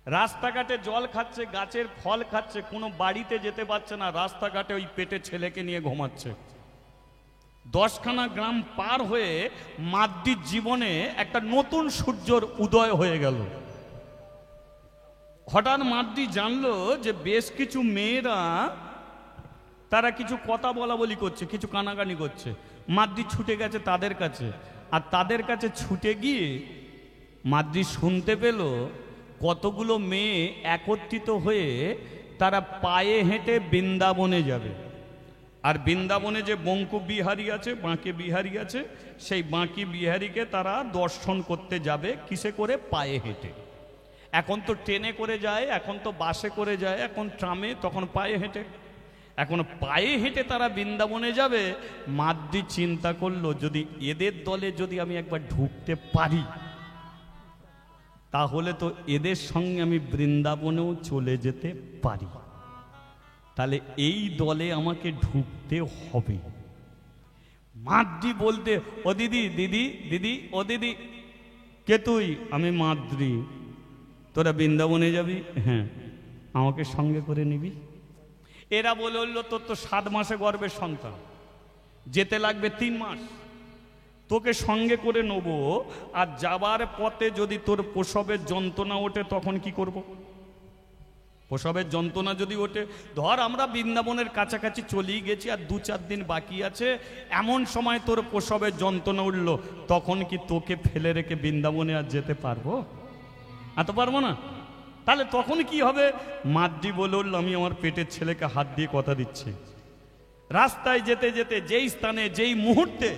রাস্তাঘাটে জল খাচ্ছে, গাছের ফল খাচ্ছে, কোনো বাড়িতে যেতে পারছে না, রাস্তাঘাটে ওই পেটে ছেলেকে নিয়ে ঘুমাচ্ছে। 10খানা গ্রাম পার হয়ে মাদ্রির জীবনে একটা নতুন সূর্যর উদয় হয়ে গেল। হঠাৎ মাদ্রি জানলো যে বেশ কিছু মেয়েরা তারা কিছু কথা বলা বলি করছে, কিছু কানাকানি করছে। মাদ্রি ছুটে গেছে তাদের কাছে, আর তাদের কাছে ছুটে গিয়ে মাদ্রি শুনতে পেল কতগুলো মেয়ে একত্রিত হয়ে তারা পায়ে হেঁটে বৃন্দাবনে যাবে। আর বৃন্দাবনে যে বঙ্কু বিহারী আছে, বাঁকে বিহারী আছে, সেই বাঁকি বিহারীকে তারা দর্শন করতে যাবে। কিসে করে? পায়ে হেঁটে। এখন তো ট্রেনে করে যায়, এখন তো বাসে করে যায়, এখন ট্রামে, তখন পায়ে হেঁটে। এখন পায়ে হেঁটে তারা বৃন্দাবনে যাবে। মাদ্রি চিন্তা করলো, যদি এদের দলে যদি আমি একবার ঢুকতে পারি, তাহলে তো এদের সঙ্গে আমি বৃন্দাবনেও চলে যেতে পারি। তাহলে এই দলে আমাকে ঢুকতে হবে। মাদ্রি বলতে, ও দিদি দিদি দিদি, ও দিদি কে তুই? আমি মাদ্রি। তোরা বৃন্দাবনে যাবি? হ্যাঁ। আমাকে সঙ্গে করে নিবি? এরা বলে উঠল, তোর তো 7 মাসে গর্ভের সন্তান, যেতে লাগবে 3 মাস, তোকে সঙ্গে করে নেব। আর যাবার পথে যদি তোর প্রসবের যন্ত্রণা ওঠে, তখন কি করব? প্রসবের যন্ত্রণা যদি ওঠে, ধর আমরা বৃন্দাবনের কাছাকাছি চলেই গেছি, আর 2-4 দিন বাকি আছে, এমন সময় তোর প্রসবের যন্ত্রণা উঠলো, তখন কি তোকে ফেলে রেখে বৃন্দাবনে আর যেতে পারবো? তো পারবো না। তাহলে তখন কি হবে? মাদ্রি বলে উঠল, আমি আমার পেটের ছেলেকে হাত দিয়ে কথা দিচ্ছি, রাস্তায় যেতে যেতে যেই স্থানে, যেই মুহূর্তে,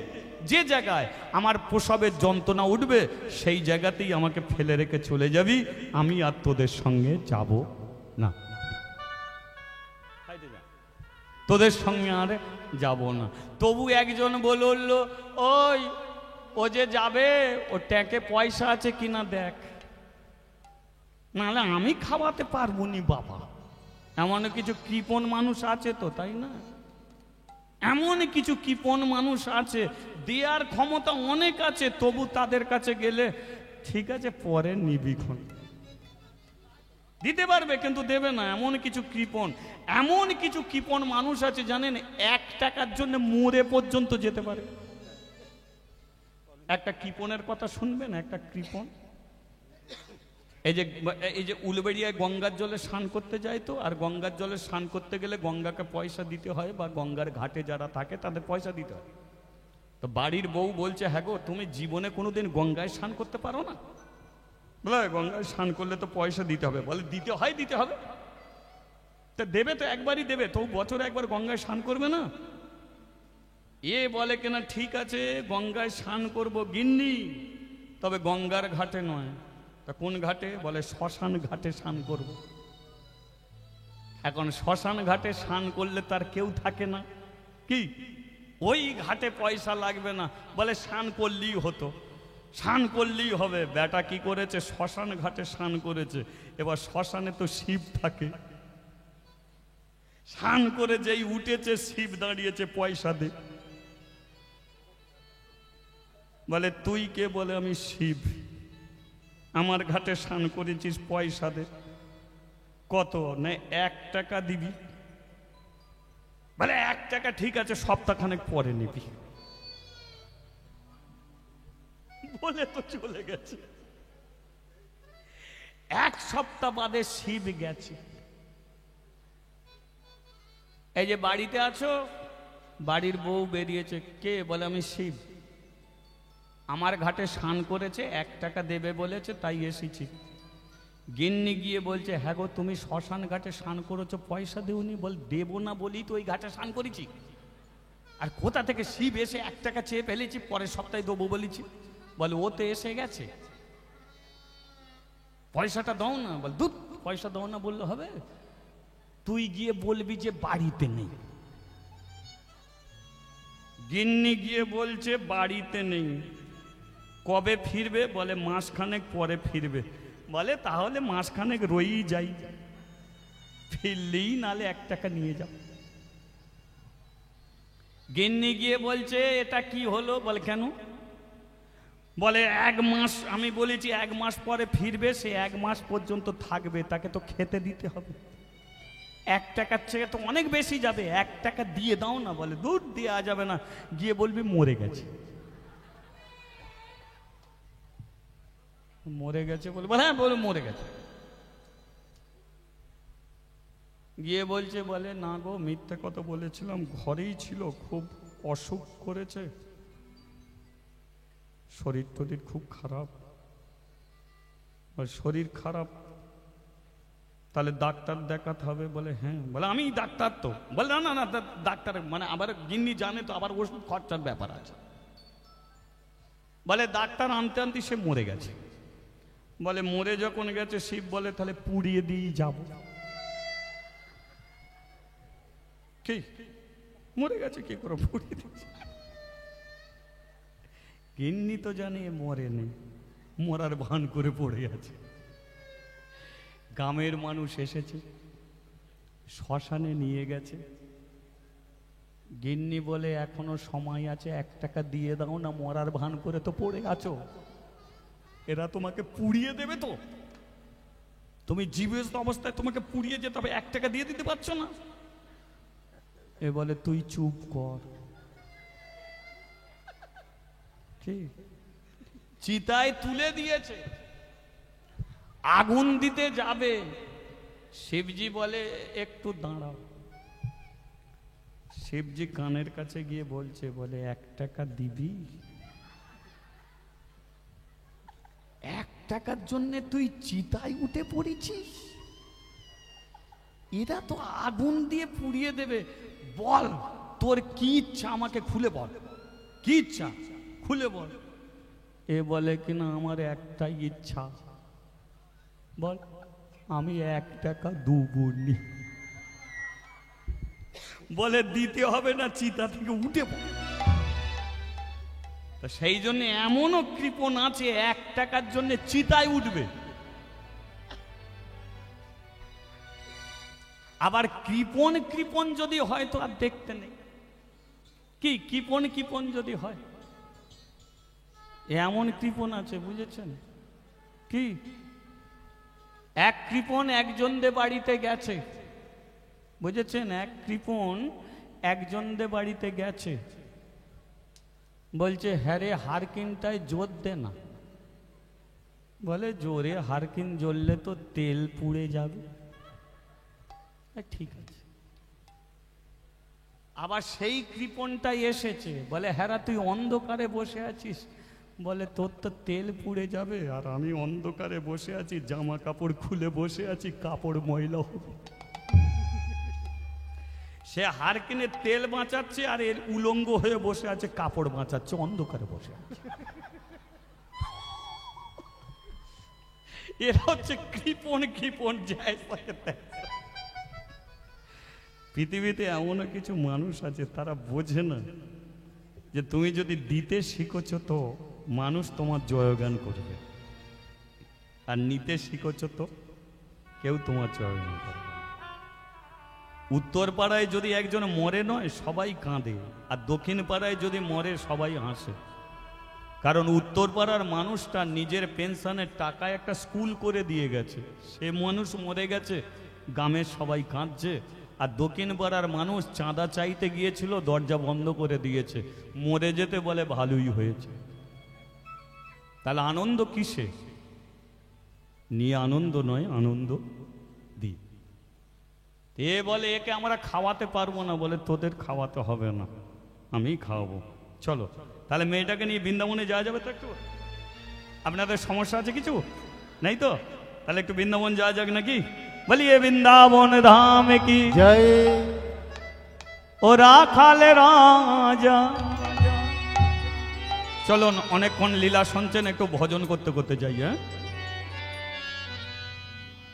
যে জায়গায় আমার প্রসবের যন্ত্রণা উঠবে, সেই জায়গাতেই আমাকে ফেলে রেখে চলে যাবি, আমি আর তোদের সঙ্গে যাব না, তোদের সঙ্গে আর যাব না। তবু একজন বলে উঠল, ওই ও যে যাবে, ও ট্যাঁকে পয়সা আছে কিনা দেখ, নাহলে আমি খাওয়াতে পারবো নি বাবা। এমন কিছু কৃপণ মানুষ আছে তো, তাই না? এমন কিছু কৃপণ মানুষ আছে, দেওয়ার ক্ষমতা অনেক আছে, তবু তাদের কাছে গেলে ঠিক আছে পরে নিবিক্ষণ দিতে পারবে, কিন্তু দেবে না। এমন কিছু কৃপণ, এমন কিছু কৃপণ মানুষ আছে জানেন, 1 টাকার জন্য মরে পর্যন্ত যেতে পারে। একটা কৃপণের কথা শুনবেন, একটা কৃপণ। এই যে উলবেড়িয়ায় গঙ্গার জলে স্নান করতে যায় তো, আর গঙ্গার জলে স্নান করতে গেলে গঙ্গাকে পয়সা দিতে হয়, বা গঙ্গার ঘাটে যারা থাকে তাদের পয়সা দিতে হয়। তো বাড়ির বউ বলছে, হ্যাঁ গো, তুমি জীবনে কোনোদিন গঙ্গায় স্নান করতে পারো না? বলে, গঙ্গায় স্নান করলে তো পয়সা দিতে হবে। বলে, দিতে হয়, দিতে হবে। তা দেবে তো, একবারই দেবে, তো বছরে একবার গঙ্গায় স্নান করবে না? এ বলে কিনা ঠিক আছে গঙ্গায় স্নান করব গিন্নি, তবে গঙ্গার ঘাটে নয়। তা কোন ঘাটে? বলে শ্মশান ঘাটে স্নান করব। এখন শ্মশান ঘাটে স্নান করলে তার কেউ থাকে না, কি ওই ঘাটে পয়সা লাগবে না, বলে স্নান করলেই হতো, স্নান করলেই হবে। বেটা কি করেছে? শ্মশান ঘাটে স্নান করেছে। এবার শ্মশানে তো শিব থাকে, স্নান করে যেই উঠেছে শিব দাঁড়িয়েছে, পয়সা দে। বলে তুই কে? বলে আমি শিব। আমার ঘাটে স্নান করেছিস, পয়সা দে। কত? না 1 টাকা দিবি। বলে 1 টাকা ঠিক আছে, সপ্তাহখানেক পরে নিবি। বলে তো চলে গেছে। 1 সপ্তাহ বাদে শিব গেছে। এই যে বাড়িতে আছো, বাড়ির বউ বেরিয়েছে। কে? বলে আমি শিব। আমার ঘাটে স্নান করেছে, 1 টাকা দেবে বলেছে, তাই এসেছি। গিন্নি গিয়ে বলছে, হ্যাঁ গো তুমি শ্মশান ঘাটে স্নান করেছো, পয়সা দেওনি? বল দেবো না বলি তো ওই ঘাটে স্নান করেছি। আর কোথা থেকে শিব এসে 1 টাকা চেয়ে ফেলেছি, পরের সপ্তাহে দেবো বলেছি। বলে ও তো এসে গেছে, পয়সাটা দাও না। বল দুধ, পয়সা দাও না বললে হবে? তুই গিয়ে বলবি যে বাড়িতে নেই। গিন্নি গিয়ে বলছে বাড়িতে নেই। কবে ফিরবে? বলে মাসখানেক পরে ফিরবে। বলে তাহলে মাসখানেক রয়েই যাই, ফিরলেই নালে 1 টাকা নিয়ে যাও। গিন্নি গিয়ে বলছে এটা কি হলো? বলে কেন? বলে 1 মাস আমি বলেছি 1 মাস পরে ফিরবে, সে 1 মাস পর্যন্ত থাকবে, তাকে তো খেতে দিতে হবে। 1 টাকার চেয়ে তো অনেক বেশি যাবে, 1 টাকা দিয়ে দাও না। বলে দুধ দেওয়া যাবে না, গিয়ে বলবি মরে গেছে। মরে গেছে বলে হ্যাঁ, বলে মরে গেছে। গিয়ে বলছে, বলে না গো মিথ্যে কথা বলেছিলাম, ঘরেই ছিল, খুব অসুখ করেছে, শরীর টরীর খুব খারাপ। শরীর খারাপ, তাহলে ডাক্তার দেখাতে হবে। বলে হ্যাঁ। বলে আমি ডাক্তার তো। বলে না না না, ডাক্তার মানে আবার গিন্নি জানে তো, আবার ওষুধ খরচার ব্যাপার আছে। বলে ডাক্তার আনতে আনতে সে মরে গেছে। বলে মরে যখন গেছে, শিব বলে তাহলে পুড়িয়ে দিয়ে যাব। কি মরে গেছে, কি করে পুড়িয়ে দিচ্ছে? গিন্নি তো জানে মরে নেই, মরার ভান করে পড়ে আছে। গ্রামের মানুষ এসেছে, শ্মশানে নিয়ে গেছে। গিন্নি বলে এখনো সময় আছে, 1 টাকা দিয়ে দাও না, মরার ভান করে তো পড়ে আছো, এরা তোমাকে পুড়িয়ে দেবে তো, তুমি জীবিত অবস্থায় তোমাকে পুড়িয়ে যেতে হবে, 1 টাকা দিয়ে দিতে পারছো না। এ বলে তুই চুপ কর। ঠিক চিতায় তুলে দিয়েছে, আগুন দিতে যাবে। শিবজি বলে একটু দাঁড়াও। শিবজি কানের কাছে গিয়ে বলছে, বলে 1 টাকা দিবি? 1 টাকার জন্য তুই চিতায় উঠে পড়েছিস? এরা তো আগুন দিয়ে পুড়িয়ে দেবে। বল তোর কি ইচ্ছা, আমাকে খুলে বল, কি ইচ্ছা খুলে বল। এ বলে কিনা আমার একটাই ইচ্ছা। বল আমি 1 টাকা দুবুনি। বলে দিতে হবে না, চিতা থেকে উঠে পড়ে। সেই জন্য এমনও কৃপণ আছে, 1 টাকার জন্য চিতায় উঠবে। আবার কৃপণ কৃপণ যদি হয় তো আর দেখতে নেই। কি কৃপণ কৃপণ যদি হয়, এমন কৃপণ আছে, বুঝেছেন? কি এক কৃপণ একজনদের বাড়িতে গেছে, বুঝেছেন? এক কৃপণ একজনদের বাড়িতে গেছে, বলছে হ্যাঁ রে হারকিনটায় জোর দে না। বলে জোরে হারকিন জ্বললে তো তেল পুড়ে যাবে। ঠিক আছে। আবার সেই কৃপণটাই এসেছে, বলে হ্যাঁ তুই অন্ধকারে বসে আছিস। বলে তোর তো তেল পুড়ে যাবে, আর আমি অন্ধকারে বসে আছি, জামা কাপড় খুলে বসে আছি, কাপড় ময়লা হবে। সে হাড় কিনে তেল বাঁচাচ্ছে আর এর উলঙ্গ হয়ে বসে আছে, কাপড় বাঁচাচ্ছে, অন্ধকারে বসে আছে। এরা হচ্ছে কৃপণ কৃপণ যায়। পৃথিবীতে এমনও কিছু মানুষ আছে তারা বোঝে না যে তুমি যদি দিতে শিখেছ তো মানুষ তোমার জয়গান করবে, আর নিতে শিখেছ তো কেউ তোমার জয়গান করবে না। উত্তর পাড়ায় যদি একজন মরে নয় সবাই কাঁদে, আর দক্ষিণ পাড়ায় যদি মরে সবাই হাসে। কারণ উত্তর পাড়ার মানুষটা নিজের পেনশনের টাকায় একটা স্কুল করে দিয়ে গেছে, সে মানুষ মরে গেছে, গ্রামের সবাই কাঁদছে। আর দক্ষিণ পাড়ার মানুষ চাঁদা চাইতে গিয়েছিল, দরজা বন্ধ করে দিয়েছে, মরে যেতে বলে ভালোই হয়েছে। তাহলে আনন্দ কিসে? নিয়ে আনন্দ নয়, আনন্দ দি। এ বলে একে আমরা খাওয়াতে পারবো না, বলে তোদের খাওয়াতে হবে না, আমি খাওয়াবো। চলো তাহলে মেয়েটাকে নিয়ে বৃন্দাবনে যাওয়া যাবে তো? একটু আপনাদের সমস্যা আছে কিছু নেই তো? তাহলে একটু বৃন্দাবন যাওয়া যাক নাকি? বলিয়ে বৃন্দাবন ধাম কি জয়। ও রাখালে রাজা। চলো অনেকক্ষণ লীলা শুনছেন, একটু ভজন করতে করতে যাই। হ্যাঁ,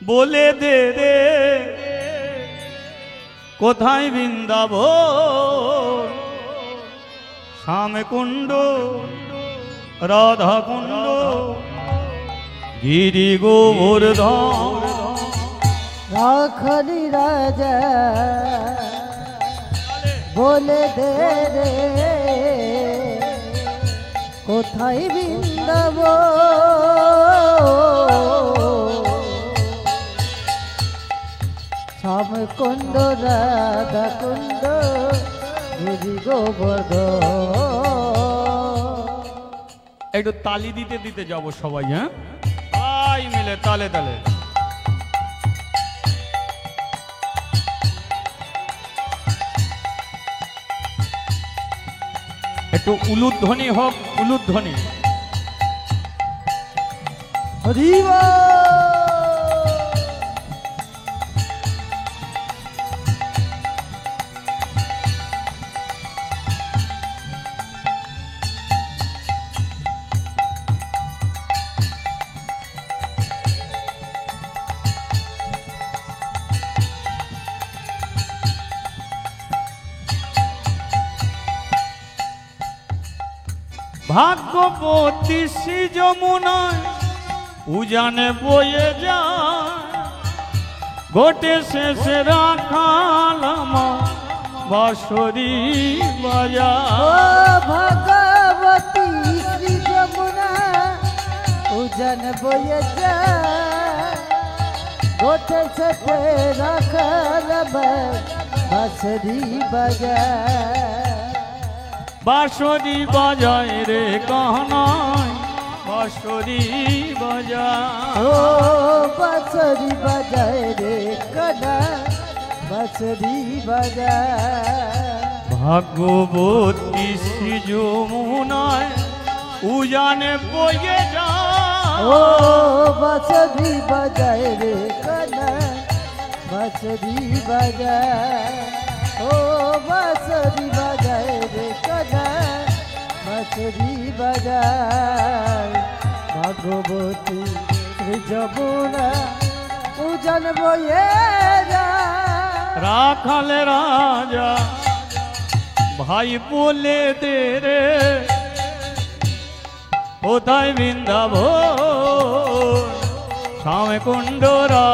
বলে দে রে কোথায় বৃন্দাবন, শ্যাম কুণ্ড রাধা কুণ্ড গিরি গোবর্ধন। রাখালি রাজা বলে দে রে কোথায় বৃন্দাবন, শ্যাম কুণ্ড রাধা কুণ্ড গিরি গোবর্ধন। একটু তালি দিতে দিতে যাবো সবাই। হ্যাঁ, সবাই মিলে তালে তালে। একটু উলুধ্বনি হোক, উলুধ্বনি। হরি বল। ভাগ্যবতী শ্রী যমুনায় উজানে বয়ে যায়, গোটে শেষে রাখাল আমার বাঁশরি বাজা। ও ভগবতী শ্রী যমুনা উজান বয়ে যায়, গোটে শেষে রাখাল আমার বাঁশরি বাজায়। বাঁশরি বাজায় রে কাহনাই, বাঁশরি বাজায়। ও বাঁশরি বাজায় রে কানা বাঁশরি বাজায়। ভাগ্যবতী শ্রী যমুনায় উজানে বয়ে যায়, ও বাঁশরি বাজায় রে কানা বাঁশরি বাজায়। ও বাঁশরি বাজায় রে কানা বাঁশরি বাজায়। ভাগবতী শ্রী যমুনা উজান বয়ে যায়। রাখালে রাজা ভাই বলে দে রে কোথায় বৃন্দাবন, শ্যাম কুণ্ডরা।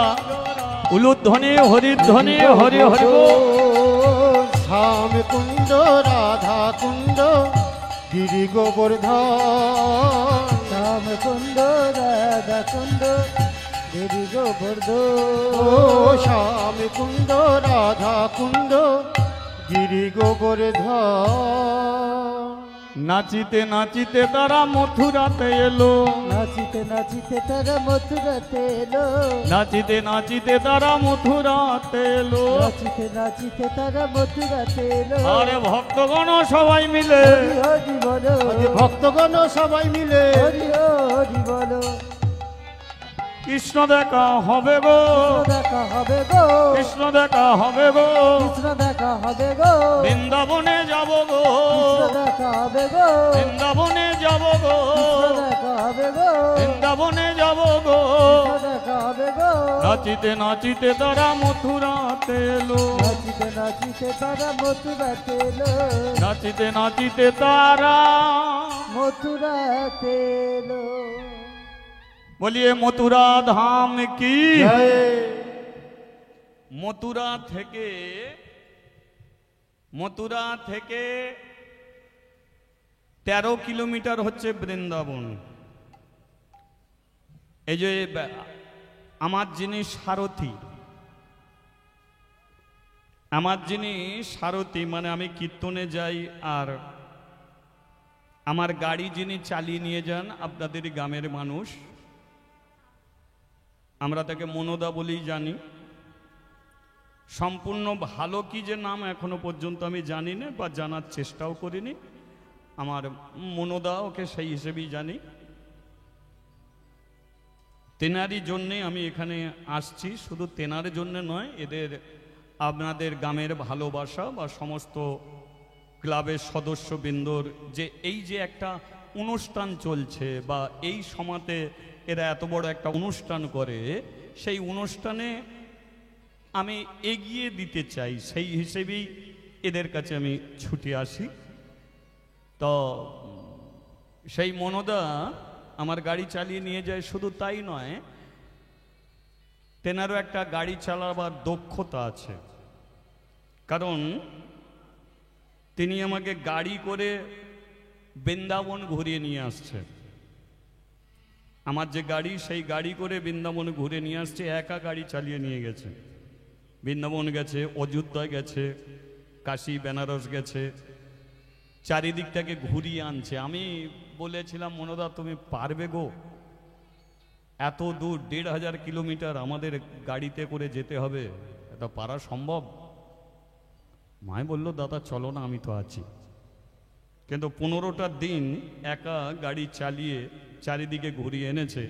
উলুধ্বনি হরিধ্বনি হরি হরি বল। শ্যাম কুণ্ড রাধা কুণ্ড গিরি গোবর্ধন। শ্যাম কুণ্ড রাধা কুণ্ড গিরি গোবর্ধন। ও শ্যাম কুণ্ড রাধা কুণ্ড গিরি গোবর্ধন। নাচিতে নাচিতে তারা মথুরাতে এলো, নাচিতে নাচিতে তারা মথুরাতে এলো। নাচিতে নাচিতে তারা মথুরাতে এলো। নাচিতে নাচিতে তারা মথুরাতে এলো। আরে ভক্তগণ সবাই মিলে, হরি হরি বলো, ভক্তগণ সবাই মিলে হরি হরি বলো। কৃষ্ণ দেখা হবে গো, কৃষ্ণ দেখা হবে গো, কৃষ্ণ দেখা হবে গো, কৃষ্ণ দেখা হবে গো, বৃন্দাবনে যাব গো, কৃষ্ণ দেখা হবে গো, বৃন্দাবনে যাব গো, কৃষ্ণ দেখা হবে গো, বৃন্দাবনে যাব গো। কৃষ্ণ দেখা হবে গো। নাচিতে নাচিতে তারা মথুরাতে এলো, নাচিতে নাচিতে তারা মথুরাতে এলো, নাচিতে নাচিতে তারা মথুরাতে এলো। বলিয়ে মথুরা ধাম কি। জয়। মথুরা থেকে 13 কিলোমিটার হচ্ছে বৃন্দাবন। এই যে আমার যিনি সারথি, মানে আমি কীর্তনে যাই, আর আমার গাড়ি যিনি চালিয়ে নিয়ে যান আপনাদের গ্রামের মানুষ, আমরা তাকে মনোদা বলেই জানি। সম্পূর্ণ ভালো কি যে নাম এখনো পর্যন্ত আমি জানি না বা জানার চেষ্টাও করিনি। আমার মনোদা, ওকে সেই হিসেবেই জানি। তেনারই জন্যে আমি এখানে আসছি, শুধু তেনার জন্য নয়, এদের আপনাদের গ্রামের ভালোবাসা বা সমস্ত ক্লাবের সদস্যবৃন্দর যে এই যে একটা অনুষ্ঠান চলছে বা এই সময়তে এরা এত বড় একটা অনুষ্ঠান করে, সেই অনুষ্ঠানে আমি এগিয়ে দিতে চাই, সেই হিসেবেই এদের কাছে আমি ছুটে আসি। তো সেই মনোদা আমার গাড়ি চালিয়ে নিয়ে যায়, শুধু তাই নয়, তেনারও একটা গাড়ি চালাবার দক্ষতা আছে। কারণ তিনি আমাকে গাড়ি করে বৃন্দাবন ঘুরিয়ে নিয়ে আসছে। আমার যে গাড়ি, সেই গাড়ি করে বৃন্দাবন ঘুরে নিয়ে আসছে, একা গাড়ি চালিয়ে নিয়ে গেছে। বৃন্দাবন গেছে, অযোধ্যা গেছে, কাশী বেনারস গেছে, চারিদিকটাকে ঘুরিয়ে আনছে। আমি বলেছিলাম, মনোদা তুমি পারবে গো, এত দূর 1500 কিলোমিটার আমাদের গাড়িতে করে যেতে হবে, এটা পারা সম্ভব? মায় বলল, দাদা চলো না, আমি তো আছি। কিন্তু 15টা দিন একা গাড়ি চালিয়ে চারিদিকে ঘুরিয়ে এনেছে।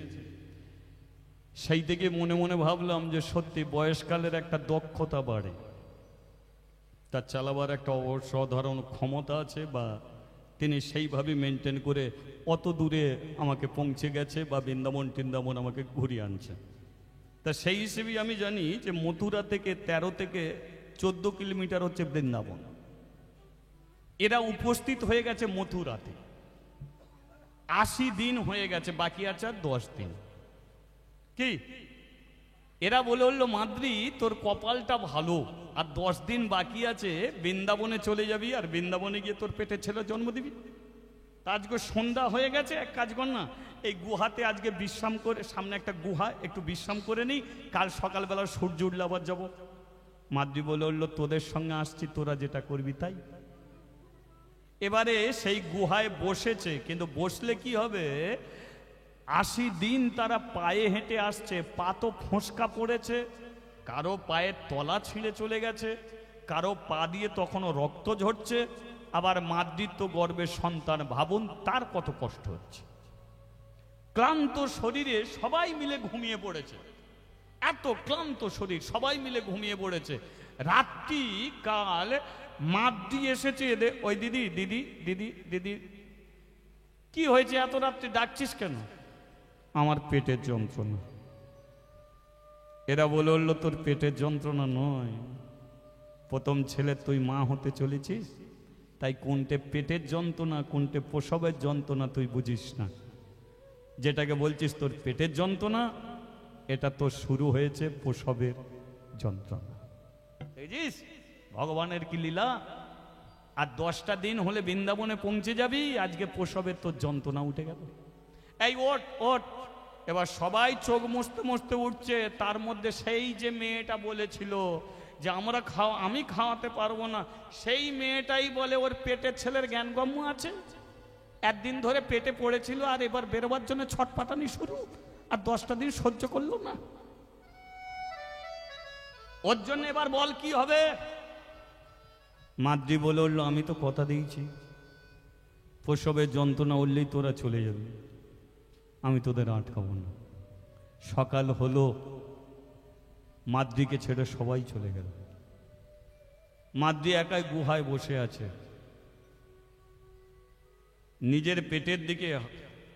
সেই থেকে মনে মনে ভাবলাম যে সত্যি বয়সকালের একটা দক্ষতা বাড়ে, তার চালাবার একটা অসাধারণ ক্ষমতা আছে, বা তিনি সেইভাবে মেনটেন করে অত দূরে আমাকে পৌঁছে গেছে বা বৃন্দাবন আমাকে ঘুরিয়ে আনছে। তা সেই হিসেবেই আমি জানি যে মথুরা থেকে 13 থেকে 14 কিলোমিটার হচ্ছে বৃন্দাবন। এরা উপস্থিত হয়ে গেছে মথুরাতে, 80 দিন হয়ে গেছে, বাকি আছে আর 10 দিন। কি এরা বলল, মাদ্রি তোর কপালটা ভালো, আর 10 দিন বাকি আছে, বৃন্দাবনে চলে যাবি, আর বৃন্দাবনে গিয়ে তোর পেটে ছেলে জন্ম দিবি। তা আজকে সন্ধ্যা হয়ে গেছে, এক কাজ কর না, এই গুহাতে আজকে বিশ্রাম করে, সামনে একটা গুহা, একটু বিশ্রাম করে নিই, কাল সকালবেলা সূর্য উঠলে আবার যাবো। মাদ্রি বলল, তোদের সঙ্গে আসছি, তোরা যেটা করবি তাই। এবারে সেই গুহায় বসেছে, কিন্তু বসলে কি হবে, 80 দিন তারা পায়ে হেঁটে আসছে, পা তো ফোঁসকা পড়েছে, কারো পায়ের তলা ছিঁড়ে চলে গেছে, কারো পা দিয়ে তখনও রক্ত ঝরছে, আবার মাতৃত্ব গর্ভের সন্তান, ভাবুন তার কত কষ্ট হচ্ছে। ক্লান্ত শরীরে সবাই মিলে ঘুমিয়ে পড়েছে, এত ক্লান্ত শরীর, সবাই মিলে ঘুমিয়ে পড়েছে। রাত্রি কাল মাদ্রি এসেছে এদের, ওই দিদি দিদি দিদি দিদি কি হয়েছে, এত রাত্রি ডাকছিস কেন? আমার পেটের যন্ত্রণা। এরা বলল, তোর পেটের যন্ত্রণা নয়, প্রথম ছেলে তুই মা হতে চলেছিস, তাই কোনটে পেটের যন্ত্রণা কোনটে প্রসবের যন্ত্রণা তুই বুঝিস না। যেটাকে বলছিস তোর পেটের যন্ত্রণা, এটা তো শুরু হয়েছে প্রসবের যন্ত্রণা। বুঝিস ভগবানের কি লীলা। আর 10টা দিন হলে বৃন্দাবনে পৌঁছে যাবি, আজকে প্রসবের তোর যন্ত্রণা উঠে গেল। এই ওঠ ওঠ। এবার সবাই চোখ মুছতে মুছতে উঠছে, তার মধ্যে সেই যে মেয়েটা বলেছিল যে আমি খাওয়াতে পারবো না, সেই মেয়েটাই বলে ওর পেটের ছেলের জ্ঞানগম্য আছে, একদিন ধরে পেটে পড়েছিল, আর এবার বেরোবার জন্য ছটপাটানি শুরু, আর 10টা দিন সহ্য করলো না। ওর জন্য এবার বল কি হবে। মাদ্রি বলে উঠল, আমি তো কথা দিয়েছি, প্রসবের যন্ত্রণা উঠলেই তোরা চলে যাবি, আমি তোদের আটকাবো না। সকাল হলো, মাদ্রিকে ছেড়ে সবাই চলে গেল। মাদ্রি একাই গুহায় বসে আছে, নিজের পেটের দিকে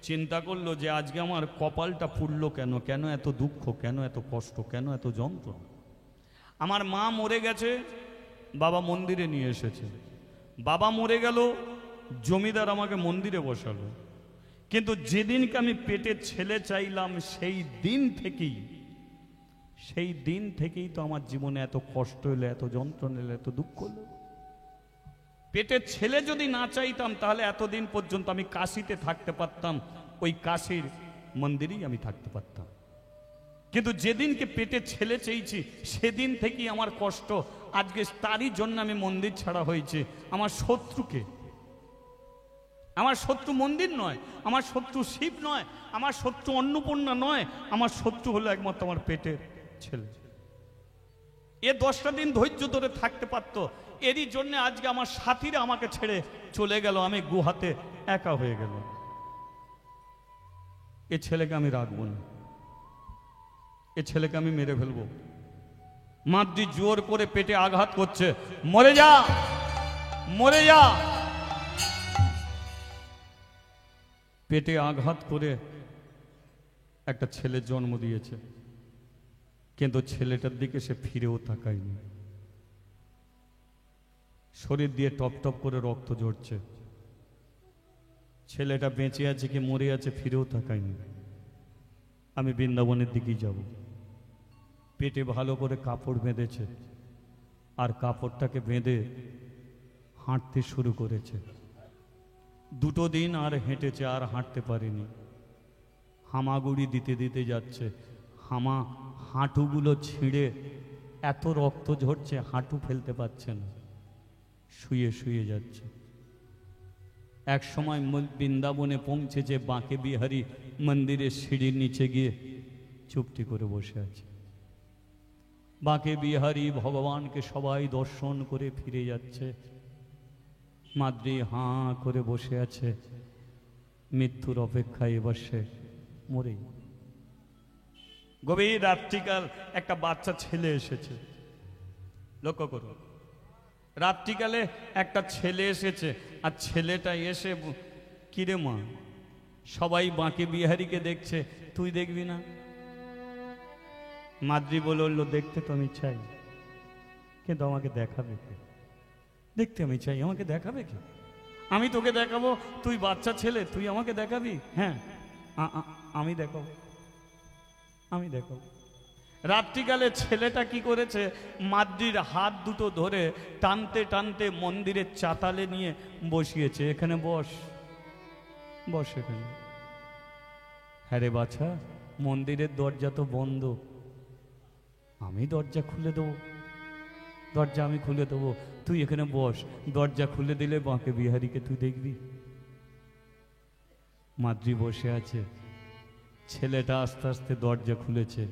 চিন্তা করলো যে আজকে আমার কপালটা ফুললো কেন, কেন এত দুঃখ, কেন এত কষ্ট, কেন এত যন্ত্রণা। আমার মা মরে গেছে, বাবা মন্দিরে নিয়ে এসেছে। বাবা মরে গেল, জমিদার আমাকে মন্দিরে বসালো। কিন্তু যেদিনকে আমি পেটে ছেলে চাইলাম সেই দিন থেকেই তো আমার জীবনে এত কষ্ট এলো, এত যন্ত্রণা এলো, এত দুঃখ এলো। পেটের ছেলে যদি না চাইতাম তাহলে এতদিন পর্যন্ত আমি কাশিতে থাকতে পারতাম, ওই কাশীর মন্দিরেই আমি থাকতে পারতাম। কিন্তু যেদিনকে পেটে ছেলে চেয়েছি সেদিন থেকেই আমার কষ্ট। আজকে তারই জন্য আমি মন্দির ছাড়া হয়েছে। আমার শত্রুকে, আমার শত্রু মন্দির নয়, আমার শত্রু শিব নয়, আমার শত্রু অন্নপূর্ণা নয়, আমার শত্রু হলো একমাত্র আমার পেটের ছেলে। এ 10টা দিন ধৈর্য ধরে থাকতে পারতো, এরই জন্য আজকে আমার সাথীরা আমাকে ছেড়ে চলে গেল, আমি গুহাতে একা হয়ে গেল। এ ছেলেকে আমি রাখবো না, এ ছেলেকে আমি মেরে ফেলবো। মাদ্রি জোর করে পেটে আঘাত করছে, মরে যা, মরে যা। পেটে আঘাত করে একটা ছেলে জন্ম দিয়েছে, কিন্তু ছেলেটার দিকে সে ফিরেও তাকায়নি। শরীর দিয়ে টপ টপ করে রক্ত ঝরছে, ছেলেটা বেঁচে আছে কি মরে আছে ফিরেও তাকায়নি। আমি বৃন্দাবনের দিকেই যাব। পেটে ভালো করে কাপড় বেঁধেছে, আর কাপড়টাকে বেঁধে হাঁটতে শুরু করেছে। 2 দিন আর হেঁটেছে, আর হাঁটতে পারেনি। হামাগুড়ি দিতে দিতে যাচ্ছে, হাঁটুগুলো ছিঁড়ে এত রক্ত ঝরছে, হাঁটু ফেলতে পারছে না, শুয়ে শুয়ে যাচ্ছে। এক সময় বৃন্দাবনে পৌঁছেছে, বাঁকে বিহারী মন্দিরের সিঁড়ির নিচে গিয়ে চুপটি করে বসে আছে। বাঁকে বিহারী ভগবানকে সবাই দর্শন করে ফিরে যাচ্ছে, মাদ্রি হাঁ করে বসে আছে, মৃত্যুর অপেক্ষায়। এবার সে মরেই। গভীর রাত্রিকাল একটা বাচ্চা ছেলে এসেছে, লক্ষ্য করো, রাত্রিকালে একটা ছেলে এসেছে। আর ছেলেটা এসে, কিরে মা, সবাই বাঁকে বিহারীকে দেখছে, তুই দেখবি না? মাদ্রি বলল, দেখতে তো আমি চাই, কিন্তু আমাকে দেখাবে কে? দেখতে আমি চাই, আমাকে দেখাবে কে? আমি তোকে দেখাবো, তুই বাচ্চা ছেলে, তুই আমাকে দেখাবি? হ্যাঁ, আমি দেখাবো, আমি দেখাবো। রাত্রিকালে ছেলেটা কি করেছে, মাদ্রির হাত দুটো ধরে টানতে টানতে মন্দিরের চাতালে নিয়ে বসিয়েছে। এখানে বস, বস এখানে। হ্যাঁ রে বাছা, মন্দিরের দরজা তো বন্ধ, আমি দরজা খুলে দেবো, দরজা আমি খুলে দেবো, তুই এখানে বস। দরজা খুলে দিলে বাঁকে বিহারীকে তুই দেখবি। মাদ্রি বসে আছে, ছেলেটা আস্তে আস্তে দরজা খুলেছে।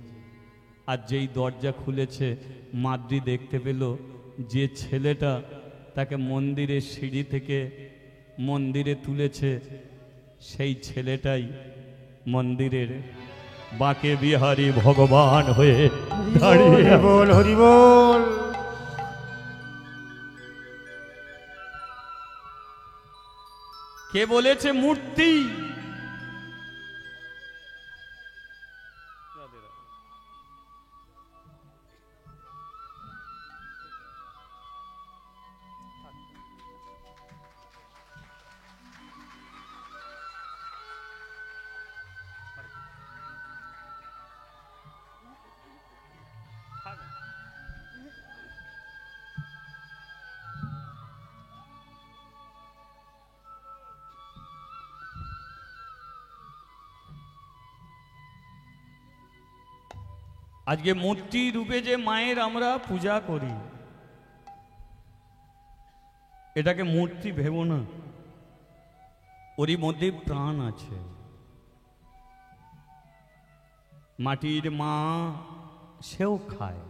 আর যেই দরজা খুলেছে, মাদ্রি দেখতে পেল যে ছেলেটা তাকে মন্দিরের সিঁড়ি থেকে মন্দিরে তুলেছে, সেই ছেলেটাই মন্দিরের বাঁকে বিহারী ভগবান হয়ে দাঁড়িয়ে। হরিবোল হরিবোল। কে বলেছে মূর্তি? আজকে মূর্তি রূপে যে মায়ের আমরা পূজা করি, এটাকে মূর্তি ভেবো না, ওরই মধ্যে প্রাণ আছে। মাটির মা সেও খায়,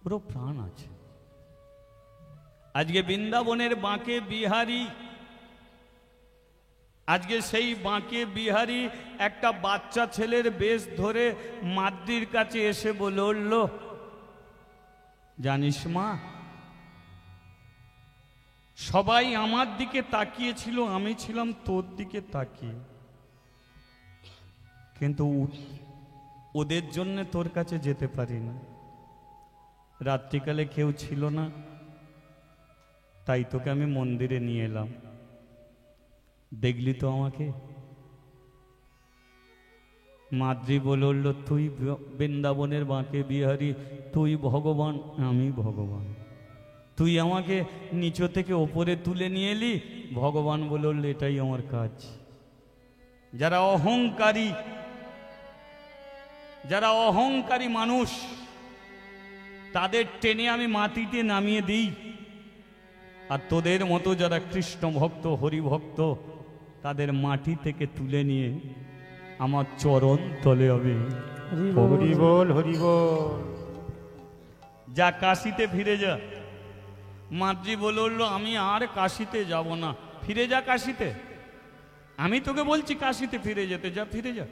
ওরও প্রাণ আছে। আজকে বৃন্দাবনের বাঁকে বিহারী আজকে সেই বাঁকে বিহারী একটা বাচ্চা ছেলের বেশ ধরে মাদ্রির কাছে এসে বলে উঠল, জানিস মা, সবাই আমার দিকে তাকিয়েছিল, আমি ছিলাম তোর দিকে তাকিয়ে, কিন্তু ওদের জন্য তোর কাছে যেতে পারি না। রাত্রিকালে কেউ ছিল না, তাই তোকে আমি মন্দিরে নিয়ে এলাম। দেখলি তো আমাকে? মাদ্রি বলে উঠল, তুই বৃন্দাবনের বাঁকে বিহারী, তুই ভগবান, আমি ভগবান। তুই আমাকে নিচু থেকে ওপরে তুলে নিয়ে এলি। ভগবান বলে উঠল, এটাই আমার কাজ। যারা অহংকারী মানুষ, তাদের টেনে আমি মাটিতে নামিয়ে দিই, আর তোদের মতো যারা কৃষ্ণ ভক্ত, হরিভক্ত, তাদের মাটি থেকে তুলে নিয়ে আমার চরণ তলে হবে। হরি বল, হরি বল। যা কাশিতে ফিরে যা। মাদ্রি বলে উঠলো, আমি আর কাশিতে যাব না। ফিরে যা কাশিতে, আমি তোকে বলছি কাশিতে ফিরে যেতে, যা ফিরে যা।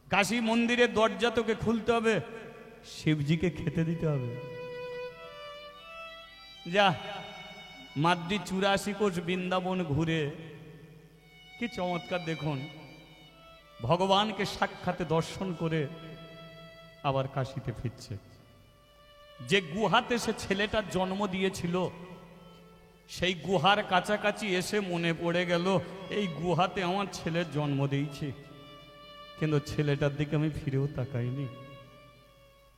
কাশী মন্দিরের দরজা তোকে খুলতে হবে, শিবজিকে খেতে দিতে হবে। যা। মাদ্রি 84 কোষ বৃন্দাবন ঘুরে, কি চমৎকার দেখুন, ভগবানকে সাক্ষাতে দর্শন করে আবার কাশিতে ফিরছে। যে গুহাতে সে ছেলেটার জন্ম দিয়েছিল, সেই গুহার কাছাকাছি এসে মনে পড়ে গেল, এই গুহাতে আমার ছেলের জন্ম দিয়েছি, কিন্তু ছেলেটার দিকে আমি ফিরেও তাকাইনি।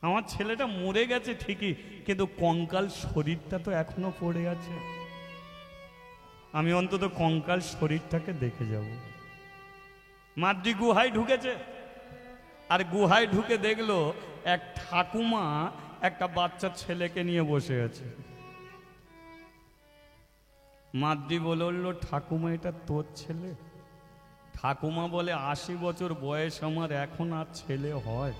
আমার ছেলেটা মরে গেছে ঠিকই, কিন্তু কঙ্কাল শরীরটা তো এখনো পড়ে আছে। আমি অন্তত কঙ্কাল শরীরটাকে দেখে যাব। মাদ্রি গুহায় ঢুকেছে, আর গুহায় ঢুকে দেখলো এক ঠাকুমা একটা বাচ্চা ছেলেকে নিয়ে বসে আছে। মাদ্রি বলে উঠলো, ঠাকুমা, এটা তোর ছেলে? ঠাকুমা বলে, 80 বছর বয়স আমার, এখন আর ছেলে হয়?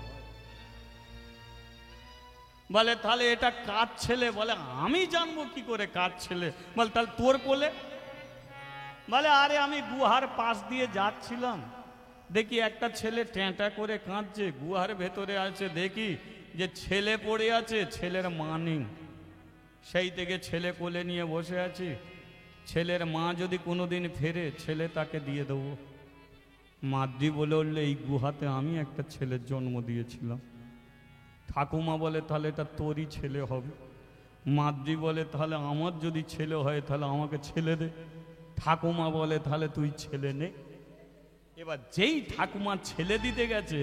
বলে, তাহলে এটা কার ছেলে? বলে, আমি জানবো কি করে কার ছেলে? বলে, তাহলে তোর কোলে? বলে, আরে আমি গুহার পাশ দিয়ে যাচ্ছিলাম, দেখি একটা ছেলে ট্যাঁটা করে কাঁদছে, গুহার ভেতরে আছে, দেখি যে ছেলে পড়ে আছে, ছেলের মা নেই। সেই থেকে ছেলে কোলে নিয়ে বসে আছি, ছেলের মা যদি কোনোদিন ফেরে, ছেলে তাকে দিয়ে দেবো। মাদ্রি বলে উঠলে, এই গুহাতে আমি একটা ছেলের জন্ম দিয়েছিলাম। ঠাকুমা বলে, তাহলে এটা তোরই ছেলে হবে। মাদ্রি বলে, তাহলে আমার যদি ছেলে হয় তাহলে আমাকে ছেলে দে। ঠাকুমা বলে, তাহলে তুই ছেলে নে। এবার যেই ঠাকুমা ছেলে দিতে গেছে,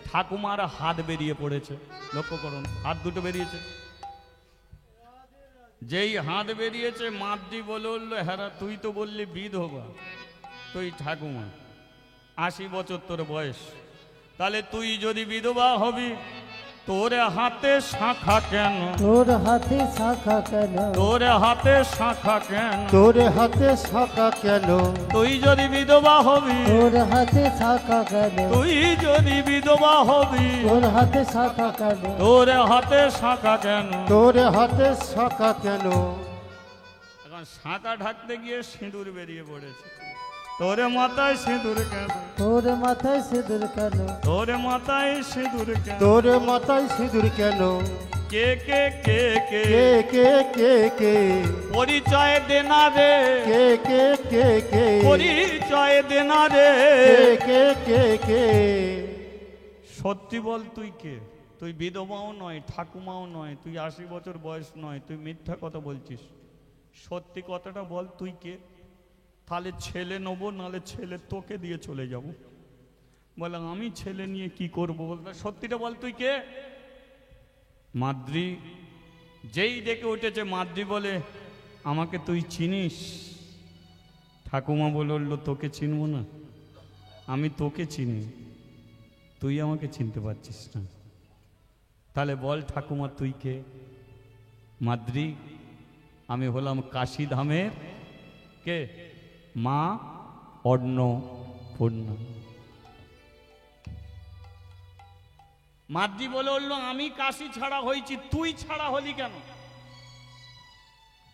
ঠাকুমার হাত বেরিয়ে পড়েছে। লক্ষ্য করুন, হাত দুটো বেরিয়েছে। যেই হাত বেরিয়েছে, মাদ্রি বলে উঠলো, হ্যাঁ তুই তো বললি বিধবা, তুই ঠাকুমা, 80 বছর তোর বয়স, তাহলে তুই যদি বিধবা হবি, তোর হাতে শাখা কেন? তোর হাতে শাখা কেন? তোর হাতে শাখা কেন? তোর হাতে শাখা কেন? তুই যদি বিধবা হবি, তোর হাতে শাখা কেন? তুই যদি বিধবা হবি, তোর হাতে শাখা কেন? তোর হাতে শাখা কেন? তোর হাতে শাখা কেন? এখন শাখা ঢাকতে গিয়ে সিঁদুর বেরিয়ে পড়েছে। তোর মাথায় সিঁদুর কেন? তোর মাথায় সিঁদুর কেন? তোর মাথায় সিঁদুর কেন? তোর মাথায় সিঁদুর কেন? কে কে কে কে কে কে কে কে? পরিচয় দেনা রে, কে কে কে কে? পরিচয় দেনা রে। কে কে কে? সত্যি বল, তুই কে? তুই বিধবাও নয়, ঠাকুমাও নয়, তুই 80 বছর বয়স নয়, তুই মিথ্যা কথা বলছিস। সত্যি কথাটা বল, তুই কে? তাহলে ছেলে নেবো, নাহলে ছেলে তোকে দিয়ে চলে যাব। বলে, আমি ছেলে নিয়ে কি করবো? বলতে, সত্যিটা বল, তুই কে? মাদ্রি যেই ডেকে উঠেছে, মাদ্রি বলে, আমাকে তুই চিনিস? ঠাকুমা বলে উঠলো, তোকে চিনবো না? আমি তোকে চিনি, তুই আমাকে চিনতে পারছিস না। তাহলে বল ঠাকুমা, তুই কে? মাদ্রি, আমি হলাম কাশী ধামের কে? মা অন্নপূর্ণা। মাদ্রি বলে উঠলো, আমি কাশী ছাড়া হয়েছি, তুই ছাড়া হলি কেন?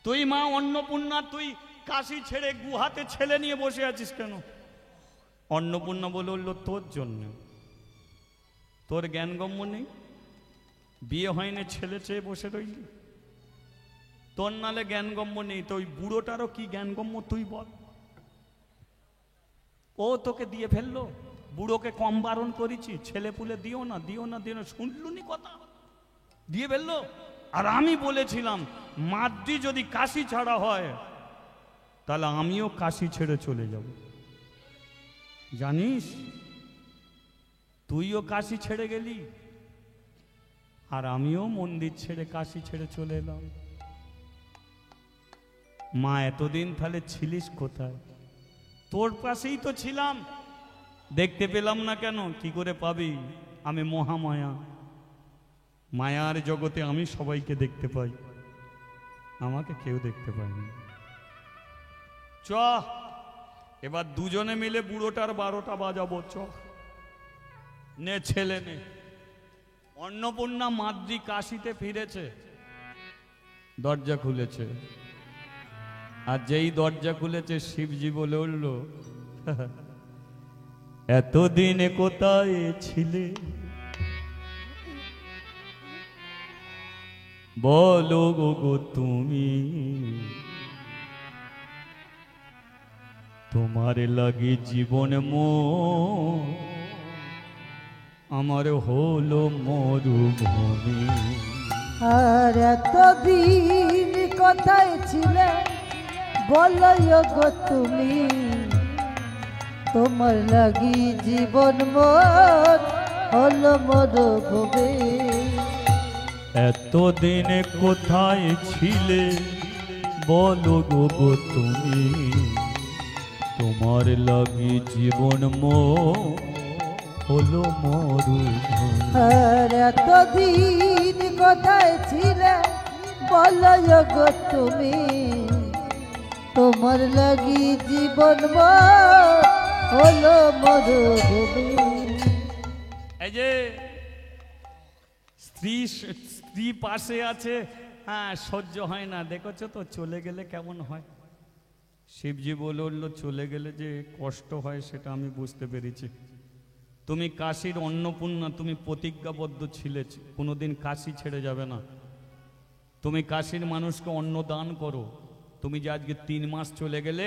তুই মা অন্নপূর্ণা, তুই কাশি ছেড়ে গুহাতে ছেলে নিয়ে বসে আছিস কেন? অন্নপূর্ণা বলে উঠল, তোর জন্য। তোর জ্ঞানগম্য নেই? বিয়ে হয়নি, ছেলে চেয়ে বসে রইলি? তোর নালে জ্ঞানগম্য নেই তো ওই বুড়োটারও কি জ্ঞানগম্য তুই বল? ও তোকে দিয়ে ফেললো, বুড়োকে কম বারণ করেছি, ছেলে পুলে দিও না দিও না দিও না, শুনলুনি কথা, দিয়ে ফেললো। আর আমি বলেছিলাম মাদ্রি যদি কাশি ছাড়া হয় তাহলে আমিও কাশি ছেড়ে চলে যাব। জানিস তুইও কাশি ছেড়ে গেলি আর আমিও মন্দির ছেড়ে কাশি ছেড়ে চলে এলাম। মা এতদিন তাহলে ছিলিস কোথায়? তোর পাশেই তো ছিলাম, দেখতে পেলাম না কেন? কি করে পাবি? আমি মহামায়া, মায়ার জগতে আমি সবাইকে দেখতে পাই, আমাকে কেউ দেখতে পায়নি। চ এবার দুজনে মিলে বুড়োটার 12টা বাজাবো। চ নে ছেলে নে। অন্নপূর্ণা মাদ্রি কাশিতে ফিরেছে, দরজা খুলেছে, আর যেই দরজা খুলেছে শিবজি বলে উঠল, এতদিনে কোথায় ছিলে? বলো গো তুমি, তোমার লাগি জীবন আমার হলো মরুভূমি। আর এতদিন কোথায় ছিলে? বলো গো তুমি, তোমার লাগি জীবন মোর হলো মরুভূমি। এতদিনে কোথায় ছিলে? বলো গো তুমি, তোমার লাগি জীবন হলো মরুভূমি। আর এতদিন কোথায় ছিলে? বলো গো তুমি, তোমার লাগি জীবন মোর হলো মরুভূমি। এই যে স্ত্রী পাশে আছে, হ্যাঁ সহ্য হয় না, দেখেছো তো চলে গেলে কেমন হয়। শিবজি বলে উঠল, চলে গেলে যে কষ্ট হয় সেটা আমি বুঝতে পেরেছি। তুমি কাশীর অন্নপূর্ণা, তুমি প্রতিজ্ঞাবদ্ধ ছিলে কোনোদিন কাশী ছেড়ে যাবে না। তুমি কাশীর মানুষকে অন্ন দান করো। তুমি যে আজকে 3 মাস চলে গেলে,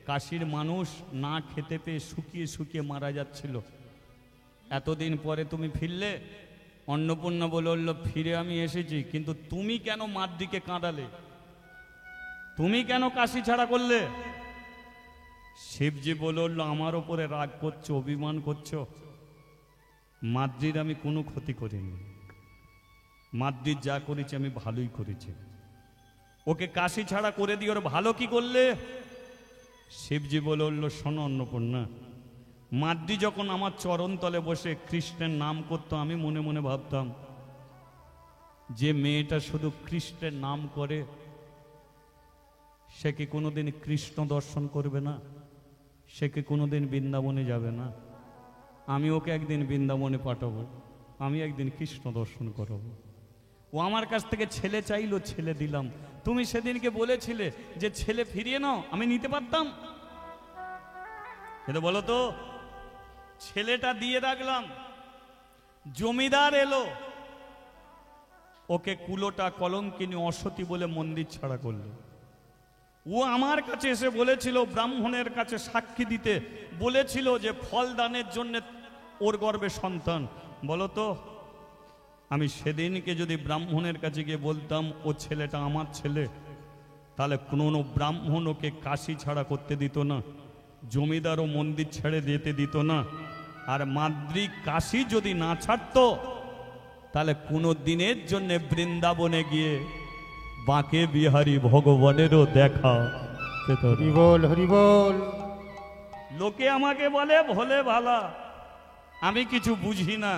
কাশীর মানুষ না খেতে পেয়ে শুকিয়ে শুকিয়ে মারা যাচ্ছিল, এতদিন পরে তুমি ফিরলে। অন্নপূর্ণা বলে উঠল, ফিরে আমি এসেছি, কিন্তু তুমি কেন মাদ্রিকে কাঁদালে? তুমি কেন কাশি ছাড়া করলে? শিবজি বলে উঠল, আমার ওপরে রাগ করছো, অভিমান করছো? মাদ্রির আমি কোনো ক্ষতি করিনি, মাদ্রির যা করেছি আমি ভালোই করেছি। ওকে কাশি ছাড়া করে দিয়ে ওর ভালো কি করলে? শিবজি বলে উঠল, শোনো অন্নপূর্ণা, মাদ্রি যখন আমার চরণতলে বসে কৃষ্ণের নাম করতো, আমি মনে মনে ভাবতাম যে মেয়েটা শুধু কৃষ্ণের নাম করে সে কি কোনোদিন কৃষ্ণ দর্শন করবে না? সে কি কোনোদিন বৃন্দাবনে যাবে না? আমি ওকে একদিন বৃন্দাবনে পাঠাবো, আমি একদিন কৃষ্ণ দর্শন করাবো। ও আমার কাছ থেকে ছেলে চাইলো, ছেলে দিলাম। তুমি সেদিনকে বলেছিলে যে ছেলে ফিরিয়ে নাও, আমি নিতে পারতাম। এটা বলো তো, ছেলেটা দিয়ে রাখলাম, জমিদার এলো, ওকে কুলোটা কলঙ্কিনী অসতী বলে মন্দির ছাড়া করলো। ও আমার কাছে এসে বলেছিল, ব্রাহ্মণের কাছে সাক্ষী দিতে বলেছিল যে ফল দানের জন্য ওর গর্ভে সন্তান। বলো তো, আমি সেদিনকে যদি ব্রাহ্মণের কাছে গিয়ে বলতাম ও ছেলেটা আমার ছেলে, তাহলে কোনো ব্রাহ্মণ ওকে কাশি ছাড়া করতে দিত না, জমিদারও মন্দির ছেড়ে যেতে দিত না। আর মাদ্রি কাশি যদি না ছাড়তো, তাহলে কোনো দিনের জন্য বৃন্দাবনে গিয়ে বাঁকে বিহারী ভগবানেরও দেখা পেত। হরিবল হরিবল। লোকে আমাকে বলে ভোলে ভালা, আমি কিছু বুঝি না।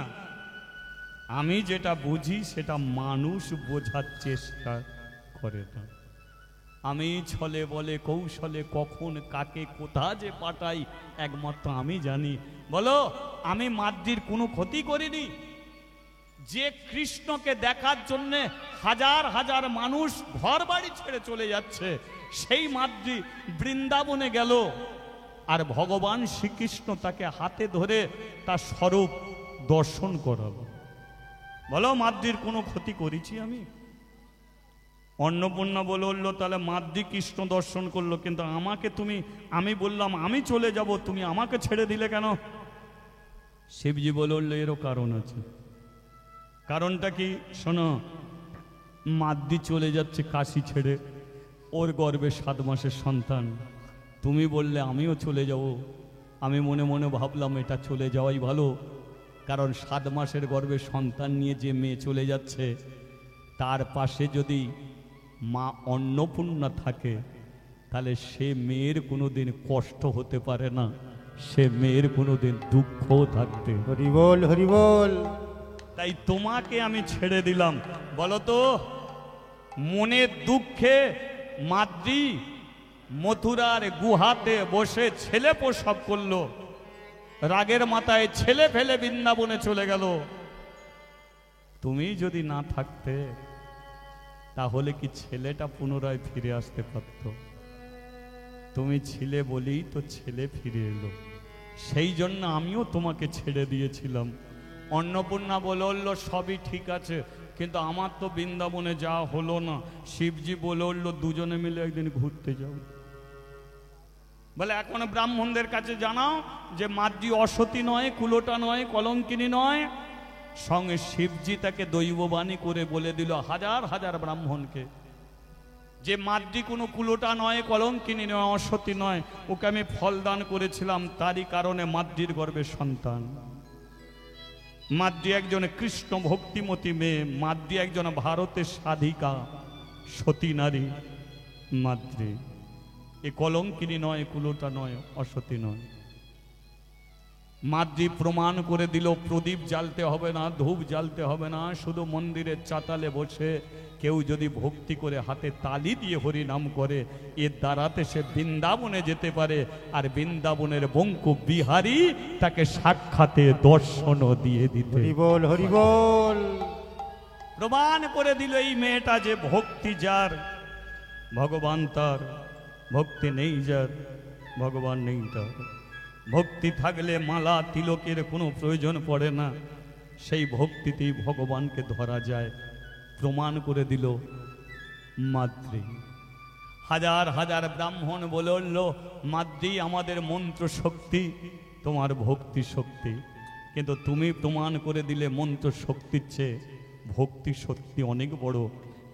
আমি যেটা বুঝি সেটা মানুষ বোঝার চেষ্টা করে না। আমি ছলে বলে কৌশলে কখন কাকে কোথা যে পাঠাই একমাত্র আমি জানি। বলো, আমি মাদ্রির কোনো ক্ষতি করিনি। যে কৃষ্ণকে দেখার জন্যে হাজার হাজার মানুষ ঘর বাড়ি ছেড়ে চলে যাচ্ছে, সেই মাদ্রি বৃন্দাবনে গেল, আর ভগবান শ্রীকৃষ্ণ তাকে হাতে ধরে তার স্বরূপ দর্শন করালো। বলো, মাদ্রির কোনো ক্ষতি করেছি আমি? অন্নপূর্ণা বলল, তাহলে মাদ্রি কৃষ্ণ দর্শন করলো, কিন্তু আমাকে আমি বললাম আমি চলে যাব, তুমি আমাকে ছেড়ে দিলে কেন? শিবজি বলল, এরও কারণ আছে। কারণটা কি? শোনো, মাদ্রি চলে যাচ্ছে কাশি ছেড়ে, ওর গর্ভে 7 মাসের সন্তান। তুমি বললে আমিও চলে যাব। আমি মনে মনে ভাবলাম এটা চলে যাওয়াই ভালো, কারণ 7 মাসের গর্ভে সন্তান নিয়ে যে মেয়ে চলে যাচ্ছে, তার পাশে যদি মা অন্নপূর্ণা থাকে, তাহলে সে মেয়ের কোনোদিন কষ্ট হতে পারে না, সে মেয়ের কোনোদিন দুঃখও থাকতে। হরি বল, হরি বল। তাই তোমাকে আমি ছেড়ে দিলাম। বলো তো, মনের দুঃখে মাদ্রি মথুরার গুহাতে বসে ছেলে প্রসব করলো, রাগের মাথায় ছেলে ফেলে বৃন্দাবনে চলে গেল। তুমি যদি না থাকতে, তাহলে কি ছেলেটা পুনরায় ফিরে আসতে পারত? তুমি ছিলে বলেই তো ছেলে ফিরে এলো, সেই জন্য আমিও তোমাকে ছেড়ে দিয়েছিলাম। অন্নপূর্ণা বলল, সবই ঠিক আছে, কিন্তু আমার তো বৃন্দাবনে যাওয়া হলো না। শিবজি বলল, দুজনে মিলে একদিন ঘুরতে যাও। বলে, এখন ব্রাহ্মণদের কাছে জানাও যে মাদ্রি অসতী নয়, কুলোটা নয়, কলঙ্কিনী নয়। সঙ্গে শিবজি তাকে দৈববাণী করে বলে দিল হাজার হাজার ব্রাহ্মণকে, যে মাদ্রি কোনো কুলোটা নয়, কলঙ্কিনী নয়, অসতী নয়, ওকে আমি ফলদান করেছিলাম, তারই কারণে মাদ্রির গর্ভে সন্তান। মাদ্রি একজন কৃষ্ণ ভক্তিমতী মেয়ে, মাদ্রি একজন ভারতের সাধিকা, সতী নারী। মাদ্রি এ কলঙ্কিনী নয়, কুলোটা নয়, অসতী নয়। মাদ্রি প্রমাণ করে দিল, প্রদীপ জ্বালতে হবে না, ধূপ জ্বালতে হবে না, শুধু মন্দিরের চাতালে বসে কেউ যদি ভক্তি করে হাতে তালি দিয়ে হরি নাম করে, এর দ্বারাতে সে বৃন্দাবনে যেতে পারে, আর বৃন্দাবনের বঙ্কু বিহারী তাকে সাক্ষাতে দর্শনও দিয়ে দিতে। হরি বল, হরি বল। প্রমাণ করে দিল এই মেয়েটা যে ভক্তি যার, ভগবান তার, ভক্তি নেই যার, ভগবান নেই তার। ভক্তি থাকলে মালা তিলকের কোনো প্রয়োজন পড়ে না, সেই ভক্তিতেই ভগবানকে ধরা যায়। প্রমাণ করে দিল মাদ্রি। হাজার হাজার ব্রাহ্মণ বলল, মাদ্রি আমাদের মন্ত্র শক্তি, তোমার ভক্তি শক্তি, কিন্তু তুমি প্রমাণ করে দিলে মন্ত্র শক্তির চেয়ে ভক্তি শক্তি অনেক বড়।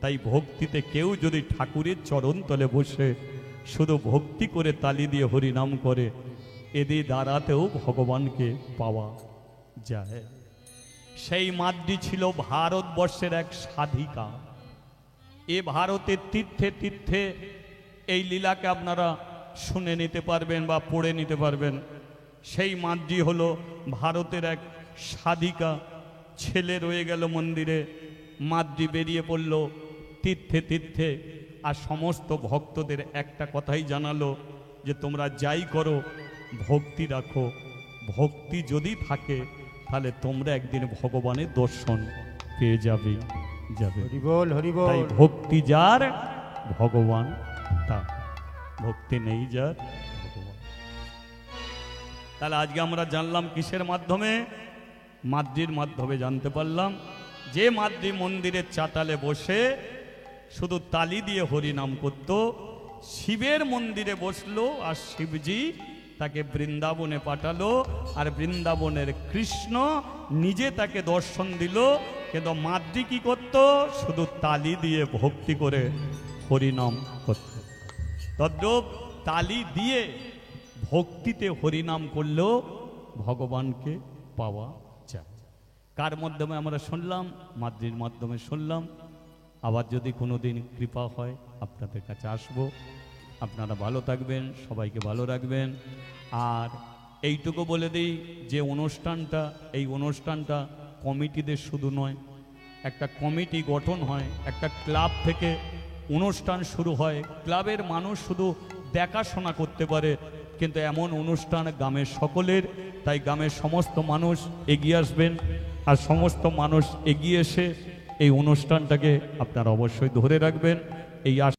তাই ভক্তিতে কেউ যদি ঠাকুরের চরণ তলে বসে শুধু ভক্তি করে তালি দিয়ে হরিনাম করে, এদের দ্বারাতেও ভগবানকে পাওয়া যায়। সেই মাদ্রি ছিল ভারতবর্ষের এক সাধিকা। এ ভারতের তীর্থে তীর্থে এই লীলাকে আপনারা শুনে নিতে পারবেন বা পড়ে নিতে পারবেন। সেই মাদ্রি হলো ভারতের এক সাধিকা। ছেলে রয়ে গেল মন্দিরে, মাদ্রি বেরিয়ে পড়ল তীর্থে তীর্থে, আর সমস্ত ভক্তদের একটা কথাই জানালো যে তোমরা যাই করো ভক্তি রাখো, ভক্তি যদি থাকে তাহলে তোমরা একদিন ভগবানের দর্শন পেয়ে যাবে। হরি বল, হরি বল। তাই ভক্তি যার ভগবান তার, ভক্তি নেই যার ভগবান। তাহলে আজকে আমরা জানলাম কিসের মাধ্যমে? মাদ্রির মাধ্যমে জানতে পারলাম যে মাদ্রি মন্দিরের চাতালে বসে শুধু তালি দিয়ে হরি নাম করত, শিবের মন্দিরে বসলো, আর শিবজি তাকে বৃন্দাবনে পাঠালো, আর বৃন্দাবনের কৃষ্ণ নিজে তাকে দর্শন দিল। কিন্তু মাদ্রি কি করত? শুধু তালি দিয়ে ভক্তি করে হরিনাম করত। তদ্রূপ তালি দিয়ে ভক্তিতে হরিনাম করলেও ভগবানকে পাওয়া যায়। কার মাধ্যমে আমরা শুনলাম? মাদ্রির মাধ্যমে শুনলাম। আবার যদি কোনো দিন কৃপা হয় আপনাদের কাছে আসবো। আপনারা ভালো থাকবেন, সবাইকে ভালো রাখবেন। আর এইটুকু বলে দিই যে অনুষ্ঠানটা, এই অনুষ্ঠানটা কমিটিদের শুধু নয়, একটা কমিটি গঠন হয়, একটা ক্লাব থেকে অনুষ্ঠান শুরু হয়। ক্লাবের মানুষ শুধু দেখাশোনা করতে পারে, কিন্তু এমন অনুষ্ঠান গ্রামের সকলের। তাই গ্রামের সমস্ত মানুষ এগিয়ে আসবেন। আর সমস্ত মানুষ এগিয়ে এসে এই অনুষ্ঠানটাকে আপনারা অবশ্যই ধরে রাখবেন এই